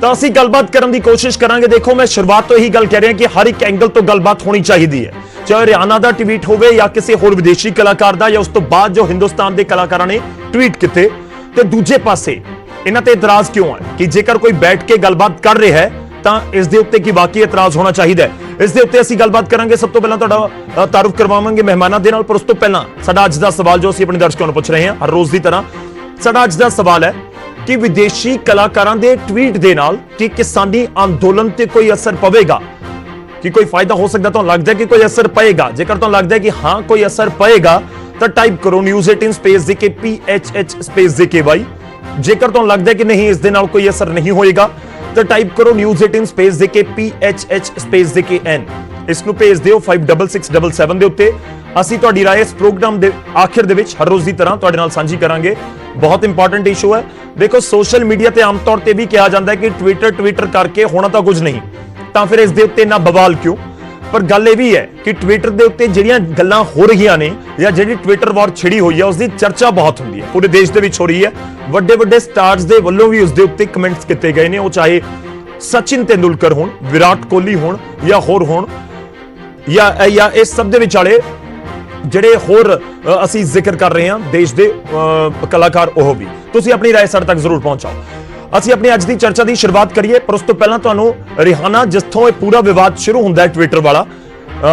ਤਾਂ ਅਸੀਂ ਗੱਲਬਾਤ ਕਰਨ ਦੀ ਕੋਸ਼ਿਸ਼ ਕਰਾਂਗੇ। ਦੇਖੋ ਮੈਂ ਸ਼ੁਰੂਆਤ ਤੋਂ ਇਹੀ ਗੱਲ ਕਹਿ ਰਿਹਾ ਕਿ ਹਰ ਇੱਕ ਐਂਗਲ ਤੋਂ ਗੱਲਬਾਤ ਹੋਣੀ ਚਾਹੀਦੀ ਹੈ, ਚਾਹੇ ਰਿਆਨਾ ਦਾ ਟਵੀਟ ਹੋਵੇ ਜਾਂ ਕਿਸੇ ਹੋਰ ਵਿਦੇਸ਼ੀ ਕਲਾਕਾਰ ਦਾ ਜਾਂ ਉਸ ਤੋਂ ਬਾਅਦ ਜੋ ਹਿੰਦੁਸਤਾਨ ਦੇ ਕਲਾਕਾਰਾਂ ਨੇ ਟਵੀਟ ਕੀਤੇ। ਤੇ ਦੂਜੇ ਪਾਸੇ ਇਹਨਾਂ ਤੇ ਇਤਰਾਜ਼ ਕਿਉਂ ਹੈ ਕਿ ਜੇਕਰ ਕੋਈ ਬੈਠ ਕੇ ਗੱਲਬਾਤ ਕਰ ਰਿਹਾ ਹੈ ਤਾਂ ਇਸ ਦੇ ਉੱਤੇ ਕੀ ਵਾਕਈ ਇਤਰਾਜ਼ ਹੋਣਾ ਚਾਹੀਦਾ ਹੈ। ਇਸ ਦੇ ਉੱਤੇ ਅਸੀਂ ਗੱਲਬਾਤ ਕਰਾਂਗੇ। ਸਭ ਤੋਂ ਪਹਿਲਾਂ ਤੁਹਾਡਾ ਤਾਰੁਫ ਕਰਵਾਵਾਂਗੇ ਮਹਿਮਾਨਾਂ ਦੇ ਨਾਲ, ਪਰ ਉਸ ਤੋਂ ਪਹਿਲਾਂ ਸਾਡਾ ਅੱਜ ਦਾ ਸਵਾਲ ਜੋ ਅਸੀਂ ਆਪਣੇ ਦਰਸ਼ਕਾਂ ਨੂੰ ਪੁੱਛ ਰਹੇ ਹਾਂ ਹਰ ਰੋਜ਼ ਦੀ ਤਰ੍ਹਾਂ, ਸਾਡਾ ਅੱਜ ਦਾ ਸਵਾਲ ਹੈ ਕਿ ਵਿਦੇਸ਼ੀ ਕਲਾਕਾਰਾਂ ਦੇ ਟਵੀਟ ਦੇ ਨਾਲ ਕਿ ਕਿਸਾਨੀ ਅੰਦੋਲਨ ਤੇ ਕੋਈ ਅਸਰ ਪਵੇਗਾ, ਕਿ ਕੋਈ ਫਾਇਦਾ ਹੋ ਸਕਦਾ? ਤੁਹਾਨੂੰ ਲੱਗਦਾ ਹੈ ਕਿ ਕੋਈ ਅਸਰ ਪਏਗਾ? ਜੇਕਰ ਤੁਹਾਨੂੰ ਲੱਗਦਾ ਹੈ ਕਿ ਹਾਂ ਕੋਈ ਅਸਰ ਪਏਗਾ ਤਾਂ ਟਾਈਪ ਕਰੋ News18 ਸਪੇਸ ਦੇ ਕੇ PHH ਸਪੇਸ ਦੇ ਕੇ ਵਾਈ। ਜੇਕਰ ਤੁਹਾਨੂੰ ਲੱਗਦਾ ਹੈ ਕਿ ਨਹੀਂ ਇਸ ਦੇ ਨਾਲ ਕੋਈ ਅਸਰ ਨਹੀਂ ਹੋਏਗਾ ਤਾਂ ਟਾਈਪ ਕਰੋ News18 ਸਪੇਸ ਦੇ ਕੇ PHH ਸਪੇਸ ਦੇ ਕੇ N। ਇਸ ਨੂੰ ਭੇਜ ਦਿਓ 56677 ਦੇ ਉੱਤੇ। ਅਸੀਂ ਤੁਹਾਡੀ ਰਾਏ ਇਸ ਪ੍ਰੋਗਰਾਮ ਦੇ ਆਖਿਰ ਦੇ ਵਿੱਚ ਹਰ ਰੋਜ਼ ਦੀ ਤਰ੍ਹਾਂ ਤੁਹਾਡੇ ਨਾਲ ਸਾਂਝੀ ਕਰਾਂਗੇ। ਬਹੁਤ ਇੰਪੋਰਟੈਂਟ ਇਸ਼ੂ ਹੈ। ਦੇਖੋ ਸੋਸ਼ਲ ਮੀਡੀਆ ਤੇ ਆਮ ਤੌਰ ਤੇ ਵੀ ਕਿਹਾ ਜਾਂਦਾ ਹੈ ਕਿ ਟਵਿੱਟਰ ਕਰਕੇ ਹੋਣਾ ਤਾਂ ਕੁਝ ਨਹੀਂ, ਤਾਂ ਫਿਰ ਇਸ ਦੇ ਉੱਤੇ ਨਾ ਬਵਾਲ ਕਿਉਂ? ਪਰ ਗੱਲ ਇਹ ਵੀ ਹੈ ਕਿ ਟਵਿੱਟਰ ਦੇ ਉੱਤੇ ਜਿਹੜੀਆਂ ਗੱਲਾਂ ਹੋ ਰਹੀਆਂ ਨੇ ਜਾਂ ਜਿਹੜੀ ਟਵਿੱਟਰ ਵਾਰ ਛਿੜੀ ਹੋਈ ਹੈ ਉਸ ਦੀ ਚਰਚਾ ਬਹੁਤ ਹੁੰਦੀ ਹੈ, ਪੂਰੇ ਦੇਸ਼ ਦੇ ਵਿੱਚ ਹੋ ਰਹੀ ਹੈ। ਵੱਡੇ ਵੱਡੇ ਸਟਾਰਸ ਦੇ ਵੱਲੋਂ ਵੀ ਉਸ ਦੇ ਉੱਤੇ ਕਮੈਂਟਸ ਕੀਤੇ ਗਏ ਨੇ, ਉਹ ਚਾਹੇ ਸਚਿਨ ਤੇਂਦੁਲਕਰ ਹੋਣ, ਵਿਰਾਟ ਕੋਹਲੀ ਹੋਣ ਜਾਂ ਹੋਰ ਹੋਣ, ਜਾਂ ਇਸ ਸਭ ਦੇ ਵਿਚਾਲੇ ਜਿਹੜੇ ਹੋਰ ਅਸੀਂ ਜ਼ਿਕਰ ਕਰ ਰਹੇ ਹਾਂ ਦੇਸ਼ ਦੇ ਕਲਾਕਾਰ, ਉਹ ਵੀ ਤੁਸੀਂ ਆਪਣੀ ਰਾਏ ਸਾਡੇ ਤੱਕ ਜ਼ਰੂਰ ਪਹੁੰਚਾਓ। ਅਸੀਂ ਆਪਣੀ ਅੱਜ ਦੀ ਚਰਚਾ ਦੀ ਸ਼ੁਰੂਆਤ ਕਰੀਏ, ਪਰ ਉਸ ਤੋਂ ਪਹਿਲਾਂ ਤੁਹਾਨੂੰ ਰਿਹਾਨਾ, ਜਿੱਥੋਂ ਇਹ ਪੂਰਾ ਵਿਵਾਦ ਸ਼ੁਰੂ ਹੁੰਦਾ ਹੈ ਟਵਿੱਟਰ ਵਾਲਾ,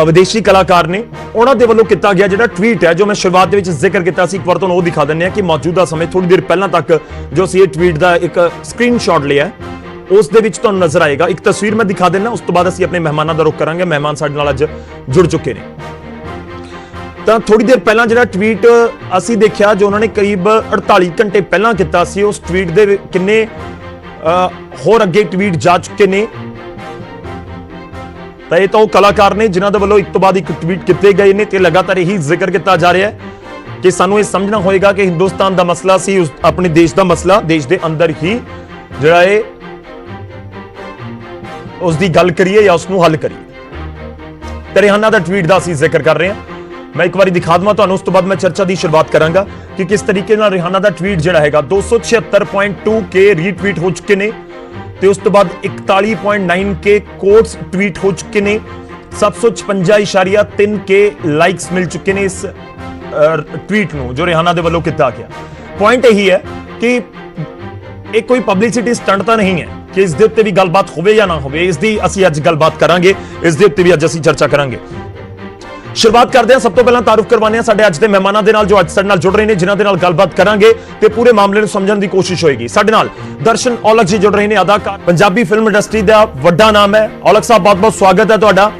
ਵਿਦੇਸ਼ੀ ਕਲਾਕਾਰ ਨੇ ਉਹਨਾਂ ਦੇ ਵੱਲੋਂ ਕੀਤਾ ਗਿਆ ਜਿਹੜਾ ਟਵੀਟ ਹੈ ਜੋ ਮੈਂ ਸ਼ੁਰੂਆਤ ਦੇ ਵਿੱਚ ਜ਼ਿਕਰ ਕੀਤਾ ਸੀ, ਇੱਕ ਵਾਰ ਤੁਹਾਨੂੰ ਉਹ ਦਿਖਾ ਦਿੰਦੇ ਹਾਂ ਕਿ ਮੌਜੂਦਾ ਸਮੇਂ ਥੋੜੀ ਦੇਰ ਪਹਿਲਾਂ ਤੱਕ ਜੋ ਅਸੀਂ ਇਹ ਟਵੀਟ ਦਾ ਇੱਕ ਸਕਰੀਨਸ਼ਾਟ ਲਿਆ ਉਸ ਦੇ ਵਿੱਚ ਤੁਹਾਨੂੰ ਨਜ਼ਰ ਆਏਗਾ। ਇੱਕ ਤਸਵੀਰ ਮੈਂ ਦਿਖਾ ਦਿੰਦਾ, ਉਸ ਤੋਂ ਬਾਅਦ ਅਸੀਂ ਆਪਣੇ ਮਹਿਮਾਨਾਂ ਦਾ ਰੁਖ ਕਰਾਂਗੇ। ਮਹਿਮਾਨ ਸਾਡੇ ਨਾਲ ਅੱਜ ਜੁੜ ਚੁੱਕੇ ਨੇ। ਤਾਂ ਥੋੜੀ ਦੇਰ ਪਹਿਲਾਂ ਜਿਹੜਾ ਟਵੀਟ ਅਸੀਂ ਦੇਖਿਆ ਜੋ ਉਹਨਾਂ ਨੇ ਕਰੀਬ 48 ਘੰਟੇ ਪਹਿਲਾਂ ਕੀਤਾ ਸੀ, ਉਸ ਟਵੀਟ ਦੇ ਕਿੰਨੇ ਹੋਰ ਅੱਗੇ ਟਵੀਟ ਜਾ ਚੁੱਕੇ ਨੇ। ਤਾਂ ਇਹ ਤਾਂ ਉਹ ਕਲਾਕਾਰ ਨੇ ਜਿਨ੍ਹਾਂ ਦੇ ਵੱਲੋਂ ਇੱਕ ਤੋਂ ਬਾਅਦ ਇੱਕ ਟਵੀਟ ਕੀਤੇ ਗਏ ਨੇ ਤੇ ਲਗਾਤਾਰ ਇਹੀ ਜ਼ਿਕਰ ਕੀਤਾ ਜਾ ਰਿਹਾ ਹੈ ਕਿ ਸਾਨੂੰ ਇਹ ਸਮਝਣਾ ਹੋਏਗਾ ਕਿ ਹਿੰਦੁਸਤਾਨ ਦਾ ਮਸਲਾ ਸੀ, ਆਪਣੇ ਦੇਸ਼ ਦਾ ਮਸਲਾ, ਦੇਸ਼ ਦੇ ਅੰਦਰ ਹੀ ਜਿਹੜਾ ਇਹ ਉਸ ਦੀ ਗੱਲ ਕਰੀਏ ਜਾਂ ਉਸ ਨੂੰ ਹੱਲ ਕਰੀਏ। ਤੇ ਰਿਹਾਨਾ ਦਾ ਟਵੀਟ ਦਾ ਅਸੀਂ ਜ਼ਿਕਰ ਕਰ ਰਹੇ ਹਾਂ। ਮੈਂ ਇੱਕ ਵਾਰੀ ਦਿਖਾ ਦਵਾਂ ਤੁਹਾਨੂੰ, ਉਸ ਤੋਂ ਬਾਅਦ ਮੈਂ ਚਰਚਾ ਦੀ ਸ਼ੁਰੂਆਤ ਕਰਾਂਗਾ ਕਿ ਕਿਸ ਤਰੀਕੇ ਨਾਲ ਰਿਹਾਨਾ ਦਾ ਟਵੀਟ ਜਿਹੜਾ ਹੈਗਾ 276.2K ਰੀਟਵੀਟ ਹੋ ਚੁੱਕੇ ਨੇ ਤੇ ਉਸ ਤੋਂ ਬਾਅਦ 41.9K ਕੋਟਸ ਟਵੀਟ ਹੋ ਚੁੱਕੇ ਨੇ, 756.3K ਲਾਈਕਸ ਮਿਲ ਚੁੱਕੇ ਨੇ ਇਸ ਟਵੀਟ ਨੂੰ ਜੋ ਰਿਹਾਨਾ ਦੇ ਵੱਲੋਂ ਕੀਤਾ ਗਿਆ। ਪੁਆਇੰਟ ਇਹੀ ਹੈ ਕਿ ਇਹ ਕੋਈ ਪਬਲਿਸਿਟੀ ਸਟੰਟ ਤਾਂ ਨਹੀਂ ਹੈ ਕਿ ਇਸ ਦੇ ਉੱਤੇ ਵੀ ਗੱਲਬਾਤ ਹੋਵੇ ਜਾਂ ਨਾ ਹੋਵੇ, ਇਸ ਦੀ ਅਸੀਂ ਅੱਜ ਗੱਲਬਾਤ ਕਰਾਂਗੇ, ਇਸ ਦੇ ਉੱਤੇ ਵੀ ਅੱਜ ਅਸੀਂ ਚਰਚਾ ਕਰਾਂਗੇ। ਸ਼ੁਰੂਆਤ ਕਰਦੇ ਹਾਂ, ਸਭ ਤੋਂ ਪਹਿਲਾਂ ਤਾਰੁਫ ਕਰਵਾਉਂਦੇ ਹਾਂ ਸਾਡੇ ਅੱਜ ਦੇ ਮਹਿਮਾਨਾਂ ਦੇ ਨਾਲ ਜੋ ਅੱਜ ਸਾਡੇ ਨਾਲ ਜੁੜ ਰਹੇ ਨੇ, ਜਿਨ੍ਹਾਂ ਦੇ ਨਾਲ ਗੱਲਬਾਤ ਕਰਾਂਗੇ ਤੇ ਪੂਰੇ ਮਾਮਲੇ ਨੂੰ ਸਮਝਣ ਦੀ ਕੋਸ਼ਿਸ਼ ਹੋਏਗੀ। ਸਾਡੇ ਨਾਲ ਦਰਸ਼ਨ ਔਲਖ ਜੀ ਜੁੜ ਰਹੇ ਨੇ, ਅਦਾਕਾਰ, ਪੰਜਾਬੀ ਫਿਲਮ ਇੰਡਸਟਰੀ ਦਾ ਵੱਡਾ ਨਾਮ ਹੈ। ਔਲਖ ਸਾਹਿਬ ਬਹੁਤ ਬਹੁਤ ਸਵਾਗਤ ਹੈ ਤੁਹਾਡਾ।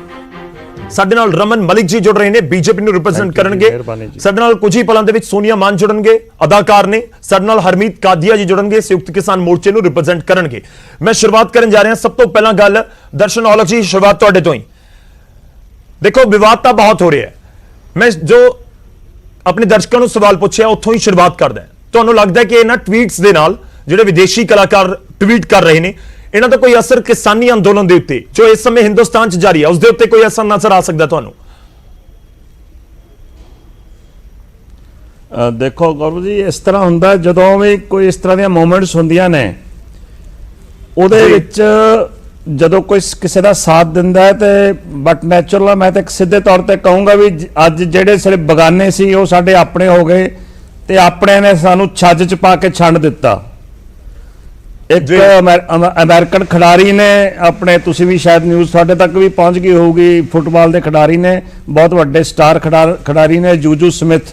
ਸਾਡੇ ਨਾਲ ਰਮਨ ਮਲਿਕ ਜੀ ਜੁੜ ਰਹੇ ਨੇ, ਬੀਜੇਪੀ ਨੂੰ ਰਿਪਰੈਜ਼ੈਂਟ ਕਰਨਗੇ। ਸਾਡੇ ਨਾਲ ਕੁਝ ਹੀ ਪਲਾਂ ਦੇ ਵਿੱਚ ਸੋਨੀਆ ਮਾਨ ਜੁੜਨਗੇ, ਅਦਾਕਾਰ ਨੇ। ਸਾਡੇ ਨਾਲ ਹਰਮੀਤ ਕਾਦੀਆ ਜੀ ਜੁੜਨਗੇ, ਸੰਯੁਕਤ ਕਿਸਾਨ ਮੋਰਚੇ ਨੂੰ ਰਿਪਰੈਜ਼ੈਂਟ ਕਰਨਗੇ। ਮੈਂ ਸ਼ੁਰੂਆਤ ਕਰਨ ਜਾ ਰਿਹਾ ਸਭ ਤੋਂ ਪਹਿਲਾਂ ਗੱਲ ਦਰਸ਼ਨ ਔਲਖ ਜੀ, ਸ਼ੁਰੂਆਤ ਤੁਹਾਡੇ ਤੋਂ ਹੀ। ਦੇਖੋ ਵਿਵਾਦ ਤਾਂ ਬਹੁਤ ਹੋ ਰਿਹਾ ਹੈ, ਮੈਂ ਜੋ ਆਪਣੇ ਦਰਸ਼ਕਾਂ ਨੂੰ ਸਵਾਲ ਪੁੱਛਿਆ ਉੱਥੋਂ ਹੀ ਸ਼ੁਰੂਆਤ ਕਰਦਾ। ਤੁਹਾਨੂੰ ਲੱਗਦਾ ਹੈ ਕਿ ਇਹਨਾਂ ਟਵੀਟਸ ਦੇ ਨਾਲ ਜਿਹੜੇ ਵਿਦੇਸ਼ੀ ਕਲਾਕਾਰ ਟਵੀਟ ਕਰ ਰਹੇ ਨੇ ਇਹਨਾਂ ਦਾ ਕੋਈ ਅਸਰ ਕਿਸਾਨੀ ਅੰਦੋਲਨ ਦੇ ਉੱਤੇ ਜੋ ਇਸ ਸਮੇਂ ਹਿੰਦੁਸਤਾਨ 'ਚ ਜਾਰੀ ਹੈ ਉਸ ਦੇ ਉੱਤੇ ਕੋਈ ਅਸਰ ਨਜ਼ਰ ਆ ਸਕਦਾ ਤੁਹਾਨੂੰ? ਦੇਖੋ ਗੌਰਵ ਜੀ, ਇਸ ਤਰ੍ਹਾਂ ਹੁੰਦਾ ਜਦੋਂ ਵੀ ਕੋਈ ਇਸ ਤਰ੍ਹਾਂ ਦੀਆਂ ਮੂਵਮੈਂਟਸ ਹੁੰਦੀਆਂ ਨੇ ਉਹਦੇ ਵਿੱਚ ਜਦੋਂ ਕੋਈ ਕਿਸੇ ਦਾ ਸਾਥ ਦਿੰਦਾ ਹੈ ਤੇ ਬਟ ਨੈਚੁਰਲ, ਮੈਂ ਤਾਂ ਇੱਕ ਸਿੱਧੇ ਤੌਰ ਤੇ ਕਹੂੰਗਾ ਵੀ ਅੱਜ ਜਿਹੜੇ ਸਿਰਫ ਬਗਾਨੇ ਸੀ ਉਹ ਸਾਡੇ ਆਪਣੇ ਹੋ ਗਏ ਤੇ ਆਪਣਿਆਂ ਨੇ ਸਾਨੂੰ ਛੱਜ 'ਚ ਪਾ ਕੇ ਛੰਡ ਦਿੱਤਾ। ਇੱਕ ਅਮਰੀਕਨ ਖਿਡਾਰੀ ਨੇ ਆਪਣੇ, ਤੁਸੀਂ ਵੀ ਸ਼ਾਇਦ ਨਿਊਜ਼ ਤੁਹਾਡੇ ਤੱਕ ਵੀ ਪਹੁੰਚ ਗਈ ਹੋਊਗੀ, ਫੁੱਟਬਾਲ ਦੇ ਖਿਡਾਰੀ ਨੇ, ਬਹੁਤ ਵੱਡੇ ਸਟਾਰ ਖਿਡਾਰੀ ਨੇ, ਜੂਜੂ ਸਮਿਥ,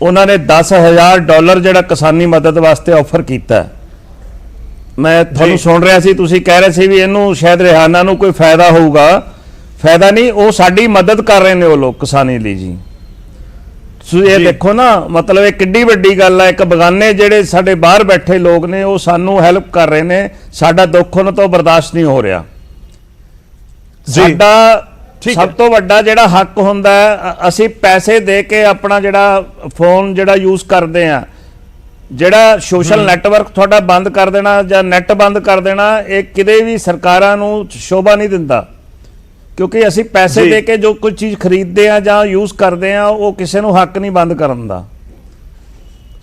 ਉਹਨਾਂ ਨੇ $10,000 ਜਿਹੜਾ ਕਿਸਾਨੀ ਮਦਦ ਵਾਸਤੇ ਆਫਰ ਕੀਤਾ। ਮੈਂ ਤੁਹਾਨੂੰ ਸੁਣ ਰਿਹਾ ਸੀ, ਤੁਸੀਂ ਕਹਿ ਰਹੇ ਸੀ ਵੀ ਇਹਨੂੰ ਸ਼ਾਇਦ ਰਿਹਾਨਾ ਨੂੰ ਕੋਈ ਫਾਇਦਾ ਹੋਊਗਾ। ਫਾਇਦਾ ਨਹੀਂ, ਉਹ ਸਾਡੀ ਮਦਦ ਕਰ ਰਹੇ ਨੇ ਉਹ ਲੋਕ ਕਿਸਾਨੀ ਲਈ ਜੀ। ਤੁਸੀਂ ਇਹ ਦੇਖੋ ਨਾ, ਮਤਲਬ ਇਹ ਕਿੱਡੀ ਵੱਡੀ ਗੱਲ ਹੈ। ਇੱਕ ਬਗਾਨੇ ਜਿਹੜੇ ਸਾਡੇ ਬਾਹਰ ਬੈਠੇ ਲੋਕ ਨੇ ਉਹ ਸਾਨੂੰ ਹੈਲਪ ਕਰ ਰਹੇ ਨੇ, ਸਾਡਾ ਦੁੱਖ ਉਹਨਾਂ ਤੋਂ ਬਰਦਾਸ਼ਤ ਨਹੀਂ ਹੋ ਰਿਹਾ। ਸਾਡਾ ਸਭ ਤੋਂ ਵੱਡਾ ਜਿਹੜਾ ਹੱਕ ਹੁੰਦਾ ਹੈ, ਅਸੀਂ ਪੈਸੇ ਦੇ ਕੇ ਆਪਣਾ ਜਿਹੜਾ ਫੋਨ ਜਿਹੜਾ ਯੂਜ਼ ਕਰਦੇ ਆ, ਜਿਹੜਾ ਸੋਸ਼ਲ ਨੈਟਵਰਕ ਤੁਹਾਡਾ ਬੰਦ ਕਰ ਦੇਣਾ ਜਾਂ ਨੈਟ ਬੰਦ ਕਰ ਦੇਣਾ, ਇਹ ਕਿਤੇ ਵੀ ਸਰਕਾਰਾਂ ਨੂੰ ਸ਼ੋਭਾ ਨਹੀਂ ਦਿੰਦਾ, ਕਿਉਂਕਿ ਅਸੀਂ ਪੈਸੇ ਦੇ ਕੇ ਜੋ ਕੋਈ ਚੀਜ਼ ਖਰੀਦਦੇ ਆ ਜਾਂ ਯੂਜ਼ ਕਰਦੇ ਆ ਉਹ ਕਿਸੇ ਨੂੰ ਹੱਕ ਨਹੀਂ ਬੰਦ ਕਰਨ ਦਾ।